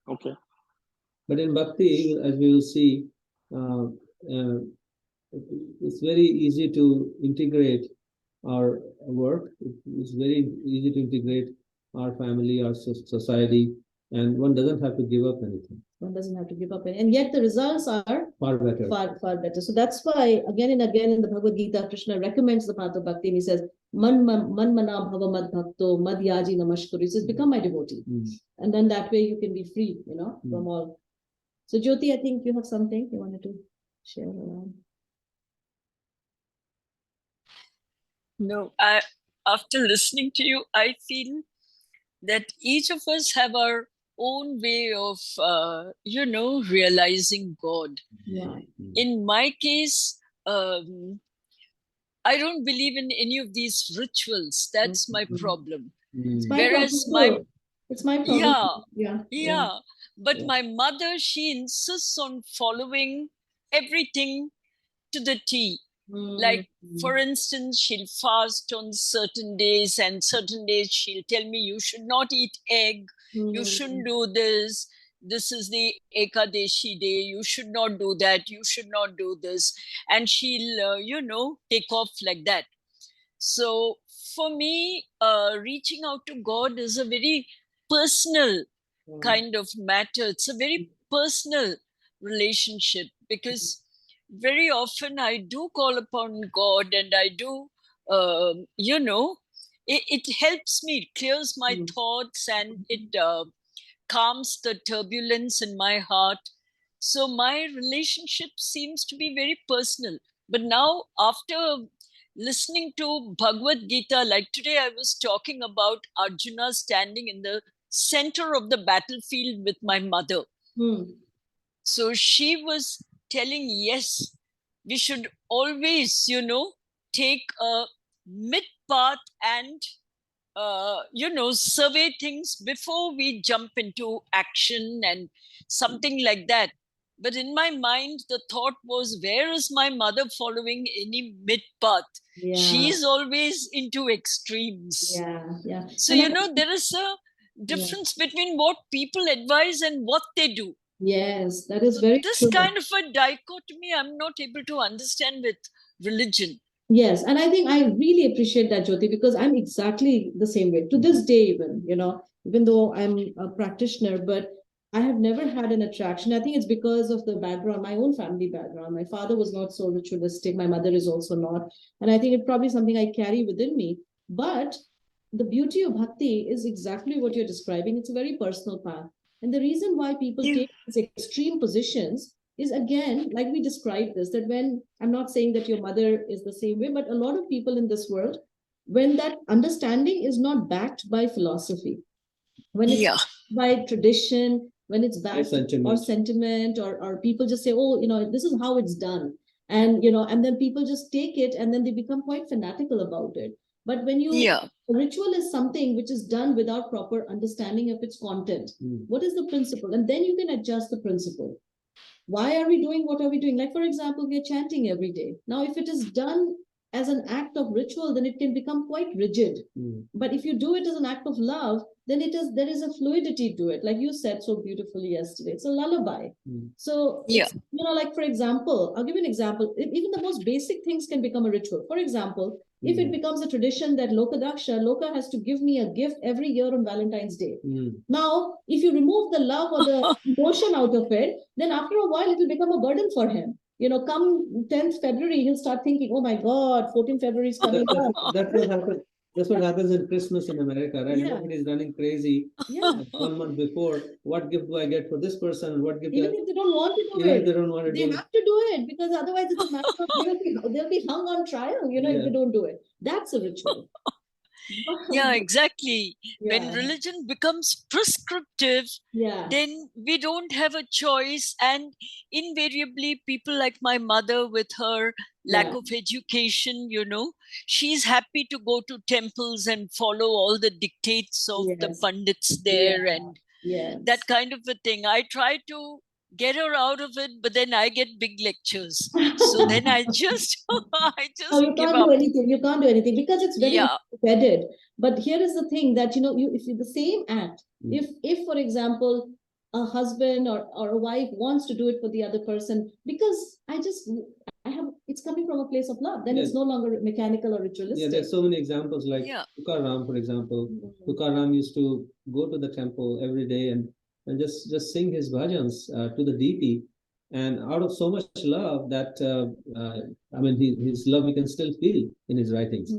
Okay. But in bhakti, as we will see, it's very easy to integrate our work. It's very easy to integrate our family, our society, and one doesn't have to give up anything. One doesn't have to give up, and yet the results are Far better. Far better. So that's why again and again in the Bhagavad Gita, Krishna recommends the path of bhakti, and he says, "Man mana bhava mad bhakto mad yaji namashkuru." He says, "Become my devotee," and then that way you can be free, from all. So Jyoti, I think you have something you wanted to share around. No, after listening to you, I feel that each of us have our own way of, realizing God. Yeah. In my case, I don't believe in any of these rituals. That's my problem. It's my Whereas problem. It's my problem. Yeah. But my mother, she insists on following everything to the T. Like, for instance, she'll fast on certain days, and certain days she'll tell me, you should not eat egg, you shouldn't do this, this is the Ekadeshi day, you should not do that, you should not do this. And she'll, take off like that. So for me, reaching out to God is a very personal kind of matter. It's a very personal relationship because very often I do call upon God and I do, it helps me, it clears my thoughts and it calms the turbulence in my heart. So my relationship seems to be very personal. But now after listening to Bhagavad Gita, like today I was talking about Arjuna standing in the center of the battlefield with my mother. So she was telling, yes, we should always, take a mid path and, survey things before we jump into action and something like that. But in my mind, the thought was, where is my mother following any mid path? Yeah. She's always into extremes. Yeah. So, there is a difference between what people advise and what they do. Yes, that is very this true. Kind of a dichotomy I'm not able to understand with religion. Yes, and I think I really appreciate that, Jyoti, because I'm exactly the same way. To this day, even though I'm a practitioner, but I have never had an attraction. I think it's because of the background, my own family background. My father was not so ritualistic. My mother is also not. And I think it's probably something I carry within me. But the beauty of bhakti is exactly what you're describing. It's a very personal path. And the reason why people take these extreme positions is, again, like we described this, that when, I'm not saying that your mother is the same way, but a lot of people in this world, when that understanding is not backed by philosophy, when it's by tradition, when it's backed or sentiment, or people just say, oh, this is how it's done. And, and then people just take it and then they become quite fanatical about it. But when a ritual is something which is done without proper understanding of its content, what is the principle? And then you can adjust the principle. Why are we doing what are we doing? Like, for example, we are chanting every day. Now, if it is done as an act of ritual, then it can become quite rigid. But if you do it as an act of love, then there is a fluidity to it. Like you said so beautifully yesterday, it's a lullaby. So it's, like, for example, I'll give you an example. Even the most basic things can become a ritual. For example, if it becomes a tradition that Loka has to give me a gift every year on Valentine's Day. Now, if you remove the love or the emotion out of it, then after a while, it will become a burden for him. Come 10th February, he'll start thinking, oh my God, 14th February is coming up. That's what happens in Christmas in America, right? Everybody's running crazy. 1 month before, what gift do I get for this person? What gift? Even if they don't want to do it, they don't want to they have to do it, because otherwise it's a matter of they'll be hung on trial, if they don't do it. That's a ritual. Yeah, exactly. When religion becomes prescriptive, then we don't have a choice. And invariably, people like my mother, with her lack of education, she's happy to go to temples and follow all the dictates of the pandits there and that kind of a thing. I try to get her out of it, but then I get big lectures. So then I just you give can't up. do anything. You can't do anything because it's very wedded. But here is the thing that if you the same act, if for example a husband or a wife wants to do it for the other person, because it's coming from a place of love, then it's no longer mechanical or ritualistic. Yeah, there's so many examples like Tukaram, for example. Tukaram used to go to the temple every day and just sing his bhajans to the deity, and out of so much love that his love we can still feel in his writings,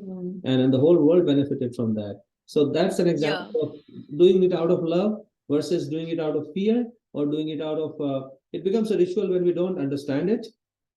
and the whole world benefited from that. So that's an example of doing it out of love versus doing it out of fear, or doing it out of it becomes a ritual when we don't understand it,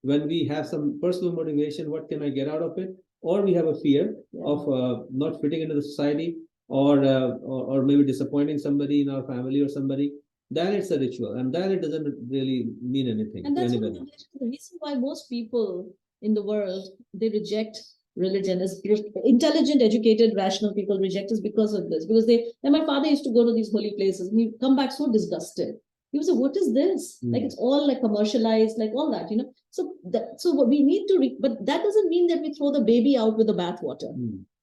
when we have some personal motivation, what can I get out of it, or we have a fear of not fitting into the society, or maybe disappointing somebody in our family or somebody. Then it's a ritual, and then it doesn't really mean anything. And that's the reason why most people in the world, they reject religion. As intelligent, educated, rational people reject us because of this. Because my father used to go to these holy places and he'd come back so disgusted. He was like, what is this? Like, it's all like commercialized, like all that, So what we need to, but that doesn't mean that we throw the baby out with the bathwater.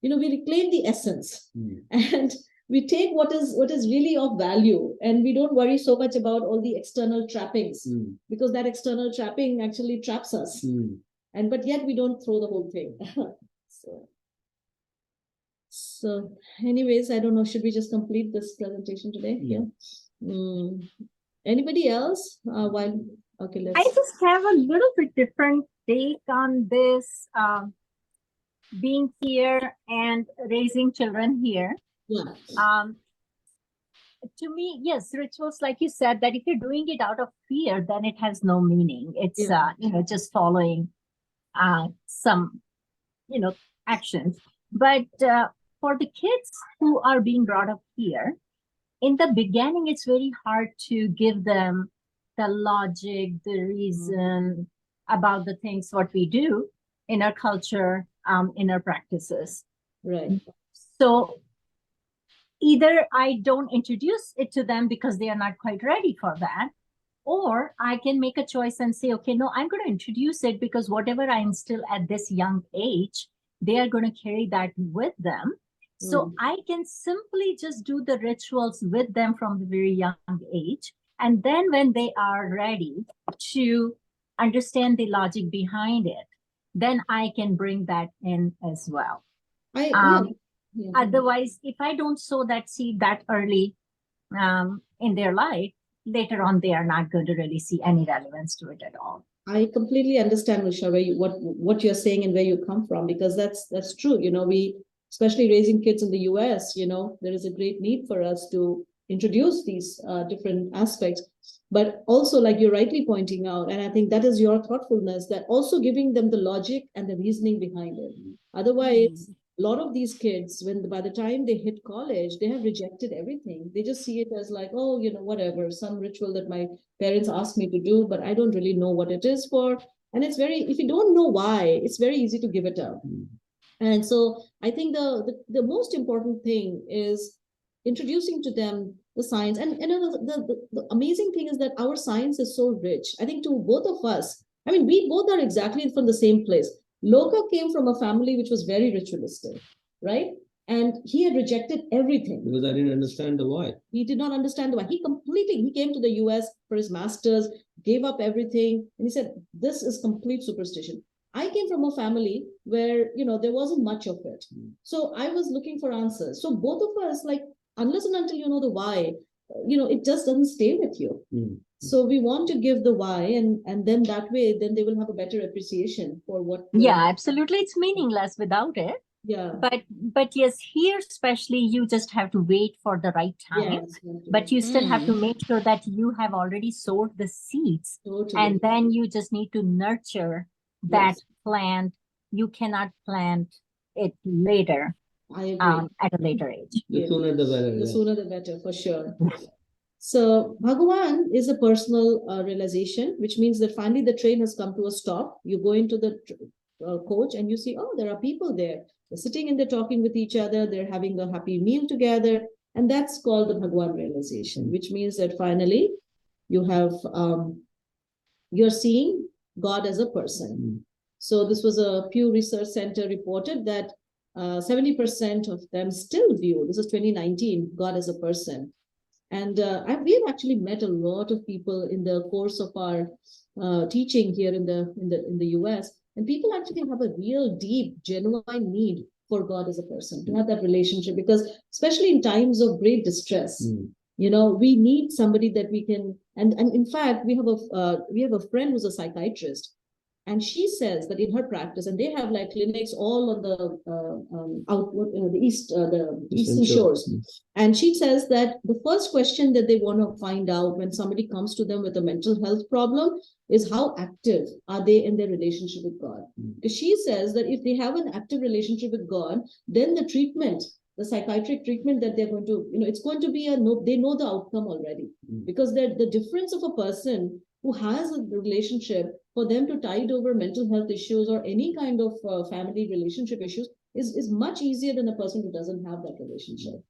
We reclaim the essence, and we take what is really of value, and we don't worry so much about all the external trappings, because that external trapping actually traps us. But yet we don't throw the whole thing. So anyways, I don't know, should we just complete this presentation today? Anybody else? Okay, let's. I just have a little bit different take on this, being here and raising children here. To me, yes, rituals, like you said, that if you're doing it out of fear, then it has no meaning. It's just following some actions. But for the kids who are being brought up here, in the beginning, it's very hard to give them the logic, the reason about the things what we do in our culture, in our practices. Right. So either I don't introduce it to them because they are not quite ready for that, or I can make a choice and say, okay, no, I'm going to introduce it because whatever I instill at this young age, they are going to carry that with them. So I can simply just do the rituals with them from the very young age. And then when they are ready to understand the logic behind it, then I can bring that in as well. Otherwise, if I don't sow that seed that early in their life, later on, they are not going to really see any relevance to it at all. I completely understand, Usha, what you're saying and where you come from, because that's true. We, especially raising kids in the US, there is a great need for us to introduce these different aspects, but also, like you're rightly pointing out, and I think that is your thoughtfulness, that also giving them the logic and the reasoning behind it. Otherwise, a lot of these kids, by the time they hit college, they have rejected everything. They just see it as like, oh, whatever, some ritual that my parents asked me to do, but I don't really know what it is for. And if you don't know why, it's very easy to give it up. And so I think the most important thing is introducing to them the science. And the amazing thing is that our science is so rich. I think to both of us, we both are exactly from the same place. Loka came from a family which was very ritualistic, right? And he had rejected everything. Because I didn't understand the why. He did not understand why. He came to the US for his master's, gave up everything, and he said, this is complete superstition. I came from a family where, there wasn't much of it. So I was looking for answers. So both of us, like, unless and until you know the why, it just doesn't stay with you. So we want to give the why, and then that way, then they will have a better appreciation for what. Yeah, absolutely. It's meaningless without it. Yeah. But yes, here especially, you just have to wait for the right time. Yes, But you still have to make sure that you have already sowed the seeds, and then you just need to nurture that plant. You cannot plant it later, I agree. at a later age. The sooner the better. The yeah. sooner the better, for sure. So Bhagavan is a personal realization, which means that finally the train has come to a stop. You go into the coach and you see, oh, there are people there. They're sitting and they're talking with each other. They're having a happy meal together. And that's called the Bhagavan realization, which means that finally you have, you're seeing God as a person. So this was a Pew Research Center reported that 70% of them still view, this is 2019, God as a person. And we've actually met a lot of people in the course of our teaching here in the US, and people actually have a real deep, genuine need for God as a person, to have that relationship, because especially in times of great distress, we need somebody that we can. And in fact, we have a friend who's a psychiatrist. And she says that in her practice, and they have like clinics all on the eastern shores. And she says that the first question that they want to find out when somebody comes to them with a mental health problem is how active are they in their relationship with God? Because she says that if they have an active relationship with God, then the treatment, the psychiatric treatment that they're going to, it's going to be they know the outcome already. Because the difference of a person who has a relationship, for them to tide over mental health issues or any kind of family relationship issues is much easier than a person who doesn't have that relationship.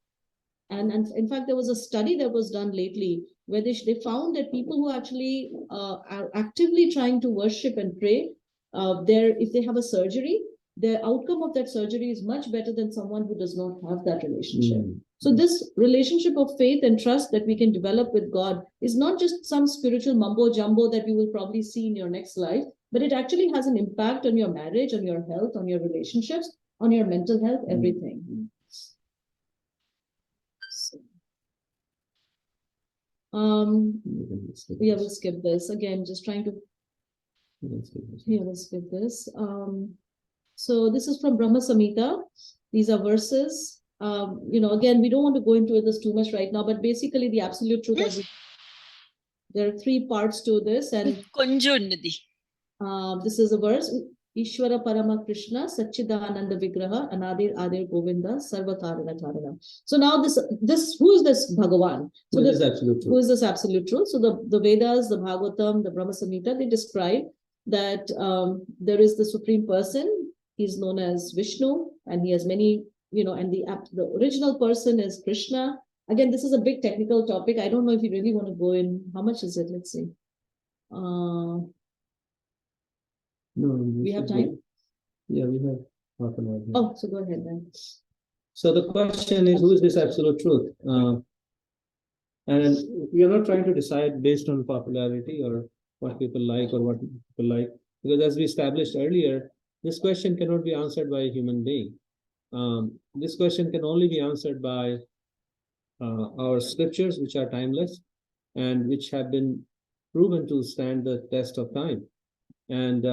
And in fact, there was a study that was done lately where they found that people who actually are actively trying to worship and pray, if they have a surgery, the outcome of that surgery is much better than someone who does not have that relationship. So this relationship of faith and trust that we can develop with God is not just some spiritual mumbo jumbo that you will probably see in your next life, but it actually has an impact on your marriage, on your health, on your relationships, on your mental health, everything. Yeah, we'll skip this. Again, just trying to, yeah, we'll skip this. So this is from Brahma Samhita. These are verses. Again, we don't want to go into this too much right now, but basically the absolute truth, there are 3 parts to this, and this is a verse. Ishvara Parama Krishna Satchidananda Vigraha Anadir Adir Govinda Sarva Karana Karana. So now this who is this Bhagavan? So who is this absolute truth? So the Vedas, the Bhagavatam, the Brahma Samhita, they describe that there is the supreme person. He's known as Vishnu, and he has many, and the original person is Krishna. Again, this is a big technical topic. I don't know if you really want to go in. How much is it? Let's see. No, we have time? Yeah, we have half an hour. Oh, so go ahead then. So the question is, who is this absolute truth? And we are not trying to decide based on popularity or what people like or what people like, because as we established earlier, this question cannot be answered by a human being. This question can only be answered by our scriptures, which are timeless and which have been proven to stand the test of time. And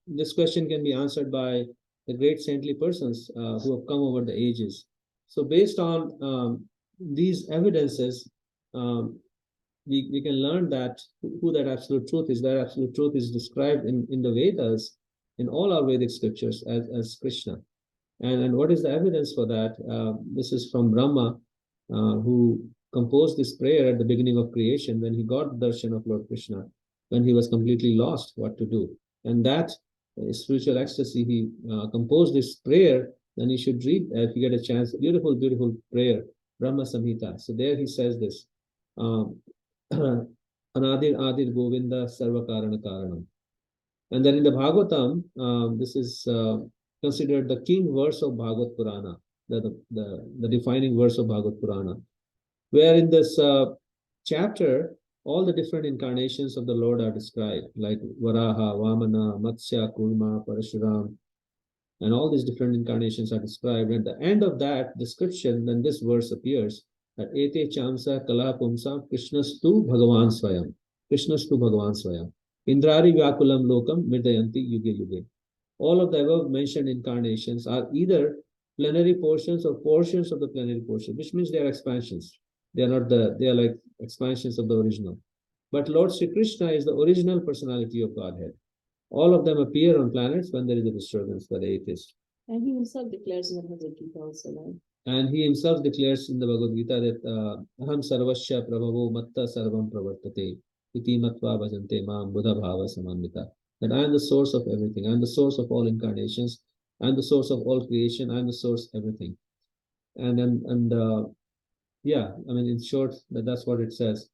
this question can be answered by the great saintly persons who have come over the ages. So based on these evidences, we can learn that who that absolute truth is. That absolute truth is described in the Vedas, in all our Vedic scriptures as Krishna. And what is the evidence for that? This is from Brahma, who composed this prayer at the beginning of creation when he got the darshan of Lord Krishna, when he was completely lost what to do. And that spiritual ecstasy, he composed this prayer. Then you should read, if you get a chance, beautiful, beautiful prayer, Brahma Samhita. So there he says this, Anadir Adir Govinda Sarva Karana Karanam. And then in the Bhagavatam, this is considered the king verse of Bhagavad Purana, the defining verse of Bhagavad Purana, where in this chapter, all the different incarnations of the Lord are described, like Varaha, Vamana, Matsya, Kurma, Parashuram, and all these different incarnations are described. At the end of that description, then this verse appears, that Ete Chamsa Kala Pumsa Krishnastu Bhagavan Swayam. Krishnastu Bhagavan Swayam. Indrari Vyakulam Lokam Mirdayanti Yuge Yuge. All of the above mentioned incarnations are either plenary portions or portions of the plenary portion, which means they are expansions. They are not they are like expansions of the original. But Lord Sri Krishna is the original personality of Godhead. All of them appear on planets when there is a disturbance for the atheist. And he himself declares in the Bhagavad Gita also, right? And he himself declares in the Bhagavad Gita that Aham Sarvasya Prabhavo Matta Sarvam Pravartate Iti Matva Bhajante Mam Buddha Bhava Samamita. That I am the source of everything. I am the source of all incarnations. I am the source of all creation. I am the source of everything. Yeah, I mean, in short, that's what it says.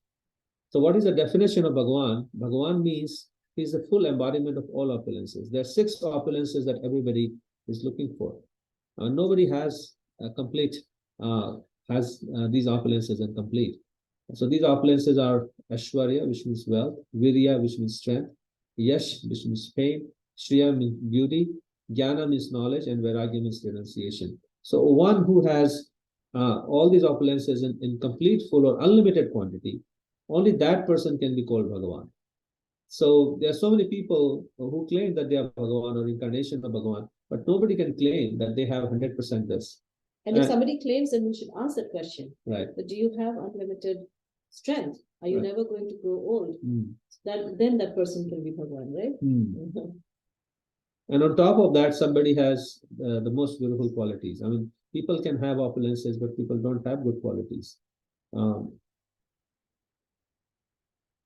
So what is the definition of Bhagavan? Bhagavan means he is the full embodiment of all opulences. There are 6 opulences that everybody is looking for. Nobody has a complete, these opulences and complete. So these opulences are Ashwarya, which means wealth, Virya, which means strength, Yash, which means fame, Shriya means beauty, Jnana means knowledge, and Vairagya means renunciation. So one who has all these opulences in complete, full, or unlimited quantity, only that person can be called Bhagavan. So there are so many people who claim that they are Bhagavan or incarnation of Bhagavan, but nobody can claim that they have 100% this. And if somebody claims, then we should ask that question. Right. But do you have unlimited strength? Are you Right. never going to grow old? Then that person can be Bhagavan, right? And on top of that, somebody has the most beautiful qualities. I mean, people can have opulences, but people don't have good qualities.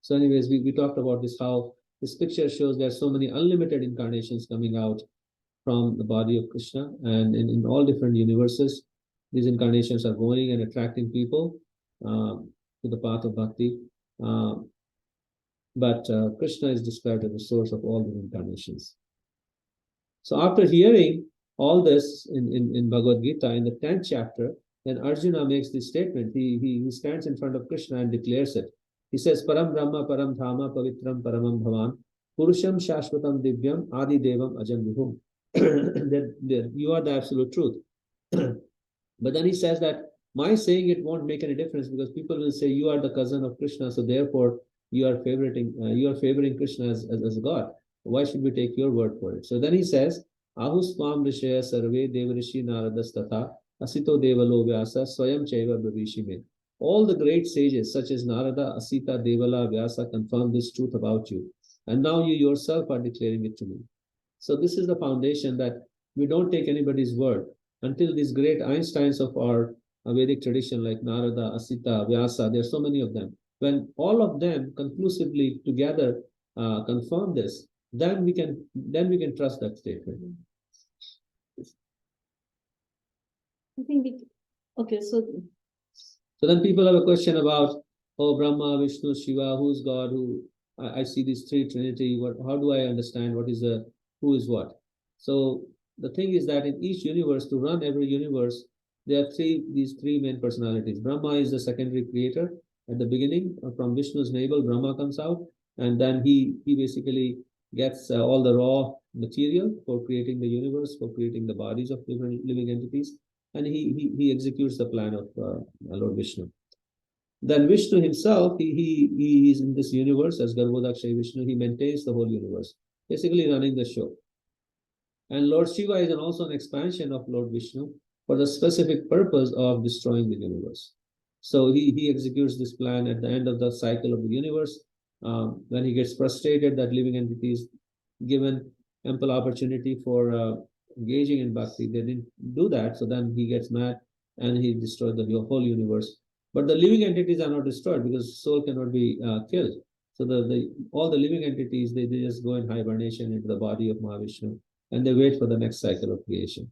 So anyways, we talked about this, how this picture shows there are so many unlimited incarnations coming out from the body of Krishna, and in all different universes, these incarnations are going and attracting people to the path of bhakti. But Krishna is described as the source of all the incarnations. So after hearing all this in Bhagavad Gita, in the 10th chapter, then Arjuna makes this statement. He stands in front of Krishna and declares it. He says, Param Brahma, Param Dhama, Pavitram, Paramam Bhavan, Purusham Shashvatam Divyam, Adi Devam Ajam Vibhum. That you are the absolute truth. But then he says that my saying it won't make any difference, because people will say you are the cousin of Krishna, so therefore you are favoring Krishna as a god. Why should we take your word for it? So then he says, Ahus Swam Rishaya Sarve Devarishi Naradas Tatha Asito Devalo Vyasa Swayam Chaiva Bhavishime. All the great sages such as Narada, Asita, Devala, Vyasa confirm this truth about you. And now you yourself are declaring it to me. So this is the foundation, that we don't take anybody's word until these great Einsteins of our Vedic tradition, like Narada, Asita, Vyasa, there are so many of them. When all of them conclusively together confirm this, then we can trust that statement. I think okay, so then people have a question about, oh, Brahma, Vishnu, Shiva, who's God? Who I see these 3 Trinity. How do I understand what is who is what? So the thing is that in each universe, to run every universe, there are these three main personalities. Brahma is the secondary creator. At the beginning, from Vishnu's navel, Brahma comes out, and then he basically gets all the raw material for creating the universe, for creating the bodies of different living entities, and he executes the plan of Lord Vishnu. Then Vishnu himself, he is in this universe as Garbhodakshay Vishnu. He maintains the whole universe, basically running the show. And Lord Shiva is also an expansion of Lord Vishnu for the specific purpose of destroying the universe. So he executes this plan at the end of the cycle of the universe. When he gets frustrated that living entities given ample opportunity for engaging in bhakti, they didn't do that. So then he gets mad and he destroyed the whole universe. But the living entities are not destroyed because soul cannot be killed. So all the living entities, they just go in hibernation into the body of Mahavishnu, and they wait for the next cycle of creation.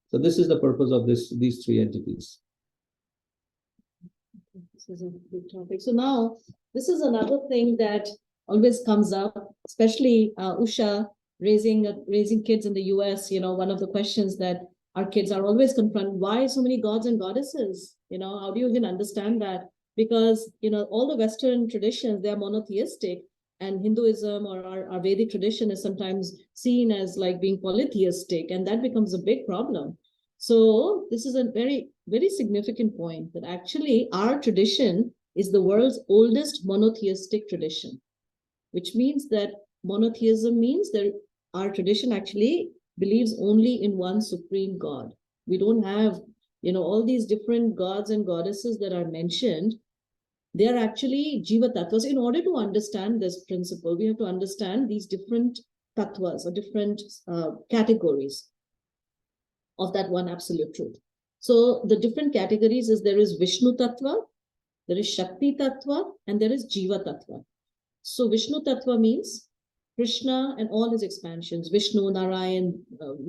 So this is the purpose of these three entities. This is a big topic. So now, this is another thing that always comes up, especially Usha raising kids in the US, one of the questions that our kids are always confronted, why so many gods and goddesses? How do you even understand that? Because, all the Western traditions, they are monotheistic, and Hinduism or our Vedic tradition is sometimes seen as like being polytheistic, and that becomes a big problem. So this is a very, very significant point, that actually our tradition is the world's oldest monotheistic tradition, which means that monotheism means that our tradition actually believes only in one supreme God. We don't have, all these different gods and goddesses that are mentioned. They are actually Jiva Tattvas. In order to understand this principle, we have to understand these different tattvas or different categories of that one absolute truth. So the different categories is, there is Vishnu Tattva, there is Shakti Tattva, and there is Jiva Tattva. So Vishnu Tattva means Krishna and all his expansions, Vishnu, Narayan,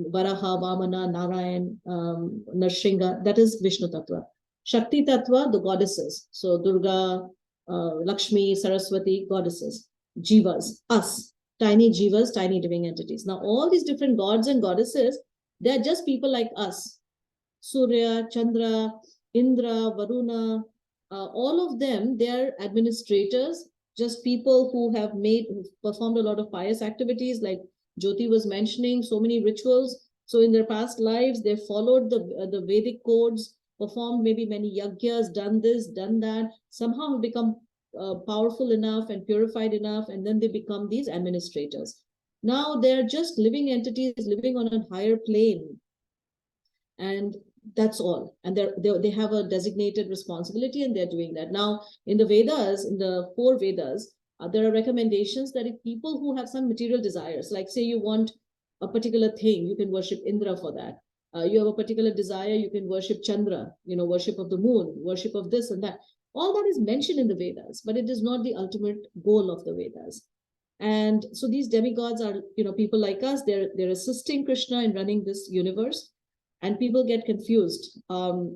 Varaha, Vamana, Narayan, Narsingha, that is Vishnu Tattva. Shakti Tattva, the goddesses. So Durga, Lakshmi, Saraswati, goddesses. Jivas, us, tiny jivas, tiny living entities. Now, all these different gods and goddesses, they are just people like us. Surya, Chandra, Indra, Varuna, all of them, they are administrators, just people who have performed a lot of pious activities, like Jyoti was mentioning, so many rituals. So in their past lives, they followed the Vedic codes, performed maybe many yajnas, done this, done that, somehow have become powerful enough and purified enough, and then they become these administrators. Now they're just living entities living on a higher plane, and that's all. And they have a designated responsibility, and they're doing that. Now, in the Vedas, in the 4 Vedas, there are recommendations that if people who have some material desires, like say you want a particular thing, you can worship Indra for that. You have a particular desire, you can worship Chandra, worship of the moon, worship of this and that. All that is mentioned in the Vedas, but it is not the ultimate goal of the Vedas. And so these demigods are, people like us, they're assisting Krishna in running this universe. And people get confused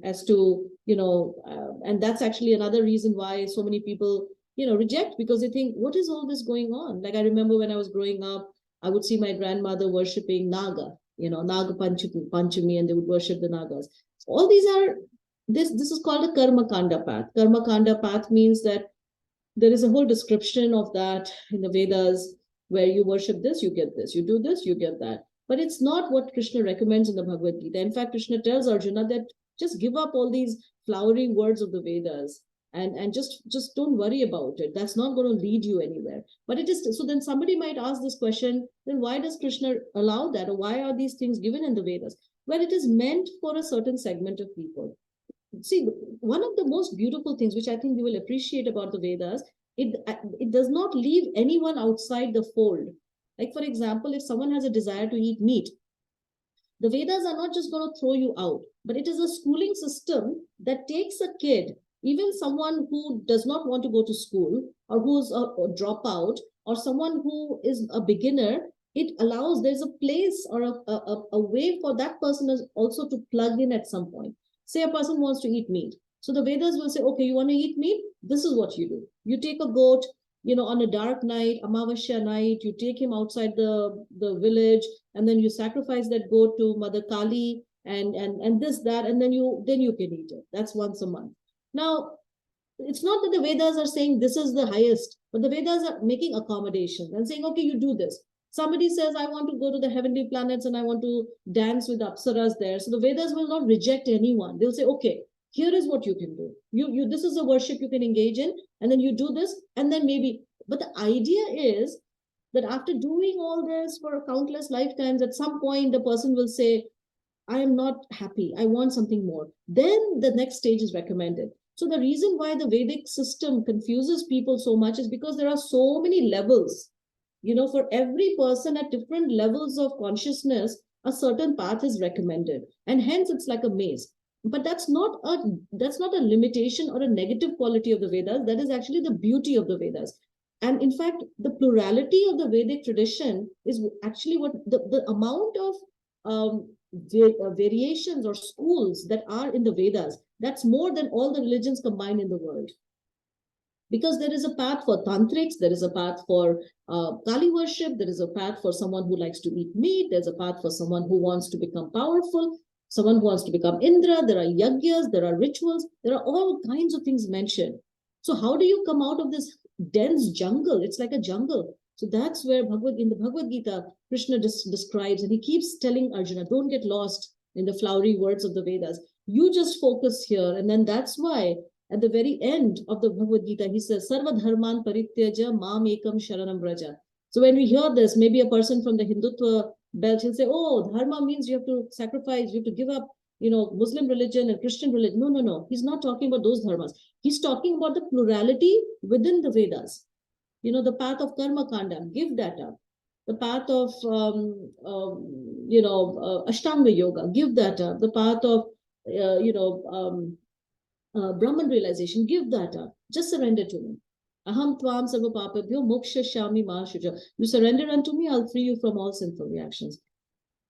as to, and that's actually another reason why so many people, reject, because they think, what is all this going on? Like I remember when I was growing up, I would see my grandmother worshipping Naga, Naga Panchami, and they would worship the Nagas. All these are, this is called a Karma Kanda path. Karma Kanda path means that there is a whole description of that in the Vedas, where you worship this, you get this, you do this, you get that. But it's not what Krishna recommends in the Bhagavad Gita. In fact, Krishna tells Arjuna that just give up all these flowery words of the Vedas and just don't worry about it. That's not going to lead you anywhere. But it is, so then somebody might ask this question, then why does Krishna allow that? Or why are these things given in the Vedas? Well, it is meant for a certain segment of people. See, one of the most beautiful things, which I think you will appreciate about the Vedas, it does not leave anyone outside the fold. Like, for example, if someone has a desire to eat meat, the Vedas are not just going to throw you out, but it is a schooling system that takes a kid, even someone who does not want to go to school, or who's a dropout, or someone who is a beginner. It allows, there's a place or a way for that person also to plug in at some point. Say a person wants to eat meat. So the Vedas will say, okay, you want to eat meat? This is what you do. You take a goat, on a dark night, Amavasya night, you take him outside the village, and then you sacrifice that goat to Mother Kali, and this, that, and then you can eat it. That's once a month. Now, it's not that the Vedas are saying this is the highest, but the Vedas are making accommodations and saying, okay, you do this. Somebody says, I want to go to the heavenly planets and I want to dance with Apsaras there. So the Vedas will not reject anyone. They'll say, okay, here is what you can do. This is a worship you can engage in, and then you do this, and then maybe. But the idea is that after doing all this for countless lifetimes, at some point the person will say, I am not happy. I want something more. Then the next stage is recommended. So the reason why the Vedic system confuses people so much is because there are so many levels. For every person at different levels of consciousness, a certain path is recommended, and hence it's like a maze. But that's not a limitation or a negative quality of the Vedas. That is actually the beauty of the Vedas. And in fact, the plurality of the Vedic tradition is actually what the amount of variations or schools that are in the Vedas. That's more than all the religions combined in the world. Because there is a path for tantrics, there is a path for Kali worship, there is a path for someone who likes to eat meat, there's a path for someone who wants to become powerful, someone who wants to become Indra, there are yagyas, there are rituals, there are all kinds of things mentioned. So how do you come out of this dense jungle? It's like a jungle. So that's where in the Bhagavad Gita, Krishna describes, and he keeps telling Arjuna, don't get lost in the flowery words of the Vedas. You just focus here. And then that's why at the very end of the Bhagavad Gita, he says, Sarva dharman parityaja mam ekam sharanam vraja. So when we hear this, maybe a person from the Hindutva belt, he'll say, oh, dharma means you have to sacrifice, you have to give up, Muslim religion and Christian religion. No. He's not talking about those dharmas. He's talking about the plurality within the Vedas. The path of karma kanda, give that up. The path of, Ashtanga yoga, give that up. The path of, Brahman realization, give that up. Just surrender to me. Aham tvam sarva papabhyo moksha shami ma shuja. You surrender unto me, I'll free you from all sinful reactions.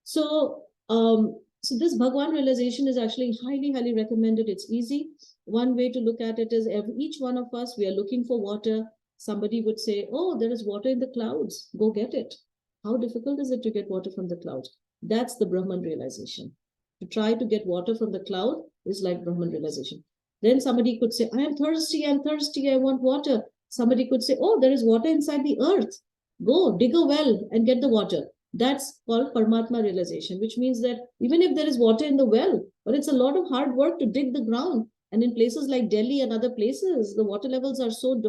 So, so this Bhagwan realization is actually highly, highly recommended. It's easy. One way to look at it is each one of us, we are looking for water. Somebody would say, oh, there is water in the clouds. Go get it. How difficult is it to get water from the clouds? That's the Brahman realization. To try to get water from the cloud is like Brahman realization. Then somebody could say, I am thirsty, I want water. Somebody could say, oh, there is water inside the earth. Go dig a well and get the water. That's called Paramatma realization, which means that even if there is water in the well, but it's a lot of hard work to dig the ground. And in places like Delhi and other places, the water levels are so,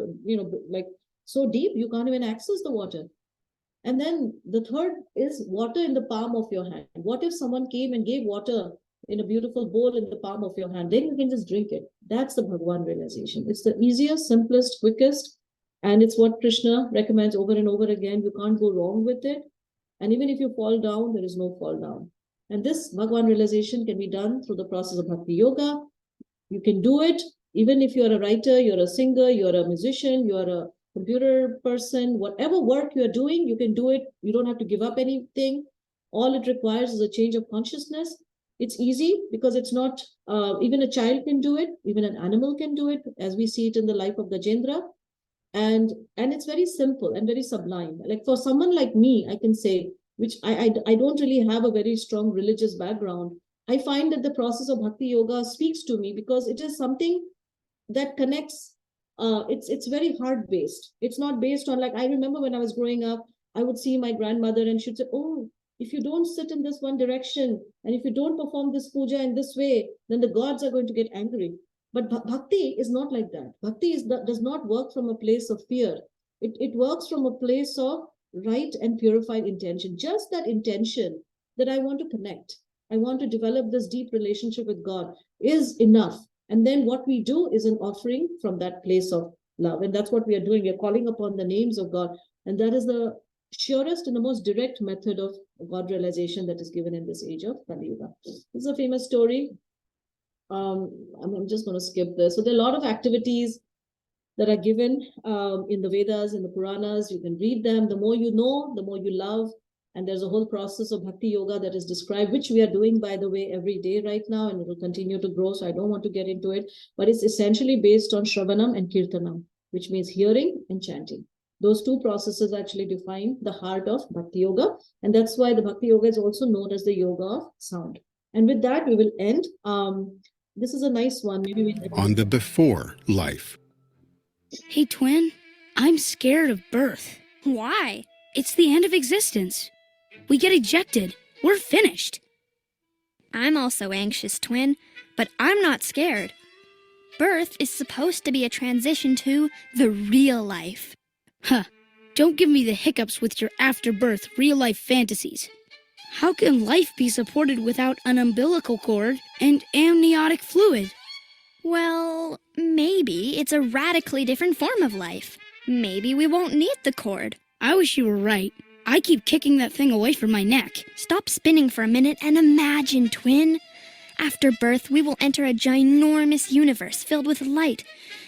so deep, you can't even access the water. And then the third is water in the palm of your hand. What if someone came and gave water in a beautiful bowl in the palm of your hand? Then you can just drink it. That's the Bhagwan realization. It's the easiest, simplest, quickest, and it's what Krishna recommends over and over again. You can't go wrong with it. And even if you fall down, there is no fall down. And this Bhagwan realization can be done through the process of Bhakti Yoga. You can do it even if you're a writer, you're a singer, you're a musician, you're a computer person, whatever work you're doing, you can do it. You don't have to give up anything. All it requires is a change of consciousness. It's easy because it's not, even a child can do it, even an animal can do it, as we see it in the life of Gajendra. And it's very simple and very sublime. Like for someone like me, I can say, which I don't really have a very strong religious background, I find that the process of Bhakti Yoga speaks to me because it is something that connects. It's very heart-based. It's not based on, like, I remember when I was growing up, I would see my grandmother and she'd say, oh, if you don't sit in this one direction, and if you don't perform this puja in this way, then the gods are going to get angry. But bhakti is not like that. Bhakti does not work from a place of fear. It works from a place of right and purified intention. Just that intention that I want to connect. I want to develop this deep relationship with God is enough. And then what we do is an offering from that place of love. And that's what we are doing. We are calling upon the names of God. And that is the surest and the most direct method of God realization that is given in this age of Kali Yuga. This is a famous story. I'm just going to skip this. So there are a lot of activities that are given in the Vedas, in the Puranas. You can read them. The more you know, the more you love. And there's a whole process of Bhakti Yoga that is described, which we are doing, by the way, every day right now, and it will continue to grow. So I don't want to get into it. But it's essentially based on Shravanam and Kirtanam, which means hearing and chanting. Those two processes actually define the heart of Bhakti Yoga. And that's why the Bhakti Yoga is also known as the Yoga of Sound. And with that, we will end. This is a nice one. Maybe on the before life. Hey, twin, I'm scared of birth. Why? It's the end of existence. We get ejected. We're finished. I'm also anxious, twin, but I'm not scared. Birth is supposed to be a transition to the real life. Huh. Don't give me the hiccups with your after-birth real-life fantasies. How can life be supported without an umbilical cord and amniotic fluid? Well, maybe it's a radically different form of life. Maybe we won't need the cord. I wish you were right. I keep kicking that thing away from my neck. Stop spinning for a minute and imagine, twin. After birth, we will enter a ginormous universe filled with light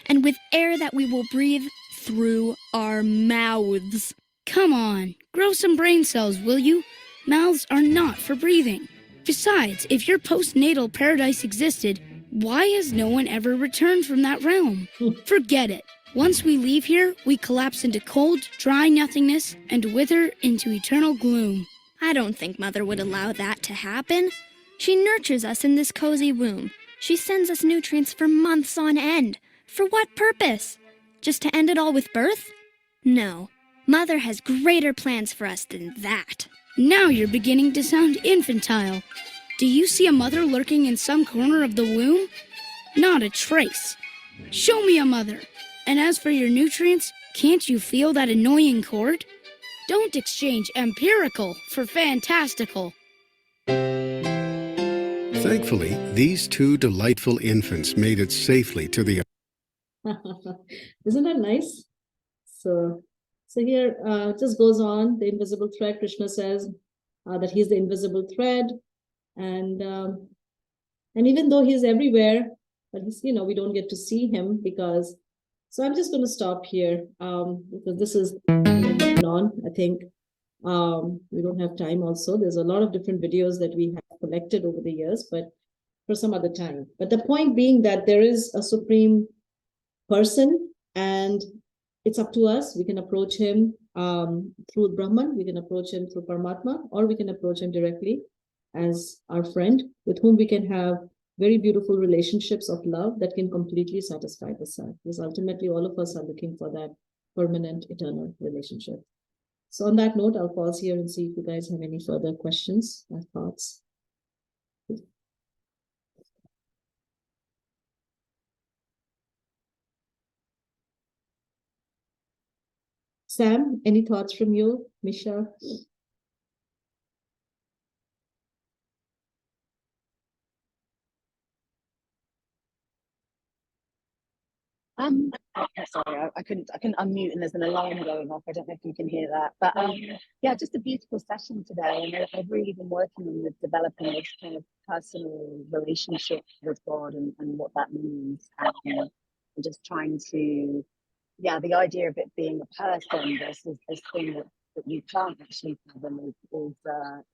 and with air that we will breathe through our mouths. Come on, grow some brain cells, will you? Mouths are not for breathing. Besides, if your postnatal paradise existed, why has no one ever returned from that realm? Forget it. Once we leave here, we collapse into cold, dry nothingness and wither into eternal gloom. I don't think Mother would allow that to happen. She nurtures us in this cozy womb. She sends us nutrients for months on end. For what purpose? Just to end it all with birth? No. Mother has greater plans for us than that. Now you're beginning to sound infantile. Do you see a mother lurking in some corner of the womb? Not a trace. Show me a mother. And as for your nutrients, can't you feel that annoying cord? Don't exchange empirical for fantastical. Thankfully, these two delightful infants made it safely to the... Isn't that nice? So here just goes on, the invisible thread. Krishna says that he's the invisible thread. And even though he's everywhere, but he's, we don't get to see him because... So I'm just going to stop here because this is on. I think we don't have time also. There's a lot of different videos that we have collected over the years, but for some other time. But the point being that there is a supreme person and it's up to us. We can approach him through Brahman, we can approach him through Paramatma, or we can approach him directly as our friend with whom we can have very beautiful relationships of love that can completely satisfy the self. Because ultimately all of us are looking for that permanent, eternal relationship. So on that note, I'll pause here and see if you guys have any further questions or thoughts. Sam, any thoughts from you? Misha? Sorry, I couldn't unmute and there's an alarm going off. I don't know if you can hear that. But yeah, just a beautiful session today. And I've really been working on developing this kind of personal relationship with God and what that means. And just trying to, the idea of it being a person versus this thing that you can't actually fathom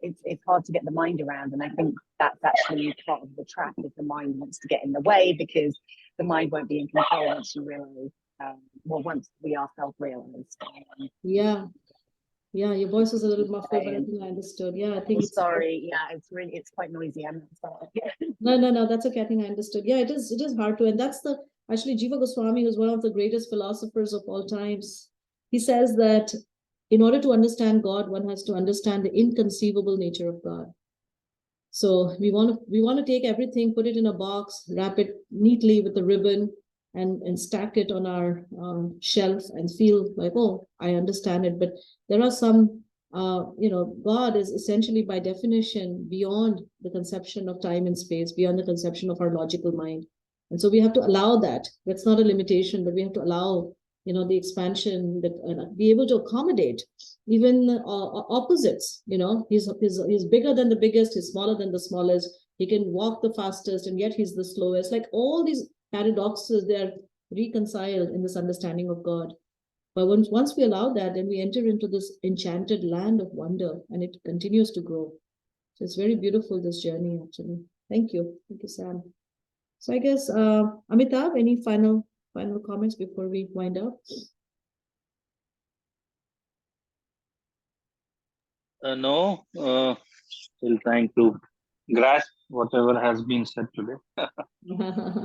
it's hard to get the mind around. And I think that's actually part of the trap if the mind wants to get in the way, because the mind won't be in control once you realize, once we are self-realized. Yeah, your voice was a little muffled, but I think I understood. Yeah, I think sorry. It's quite noisy. I'm sorry. No, that's okay. I think I understood. Yeah, it is hard to, and that's actually Jiva Goswami, who's one of the greatest philosophers of all times. He says that in order to understand God, one has to understand the inconceivable nature of God. So we want to take everything, put it in a box, wrap it neatly with a ribbon, and stack it on our shelf and feel like, oh, I understand it. But there are some, God is essentially by definition beyond the conception of time and space, beyond the conception of our logical mind. And so we have to allow that. That's not a limitation, but we have to allow, the expansion, that be able to accommodate even opposites. He's bigger than the biggest, he's smaller than the smallest, he can walk the fastest, and yet he's the slowest. Like all these paradoxes, they are reconciled in this understanding of God. But once we allow that, then we enter into this enchanted land of wonder, and it continues to grow. So it's very beautiful, this journey, actually. Thank you, Sam. So I guess, Amitabh, any final comments before we wind up? No, still trying to grasp whatever has been said today.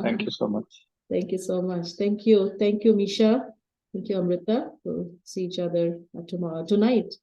Thank you so much. Thank you so much. Thank you, Misha. Thank you, Amrita. We'll see each other tonight.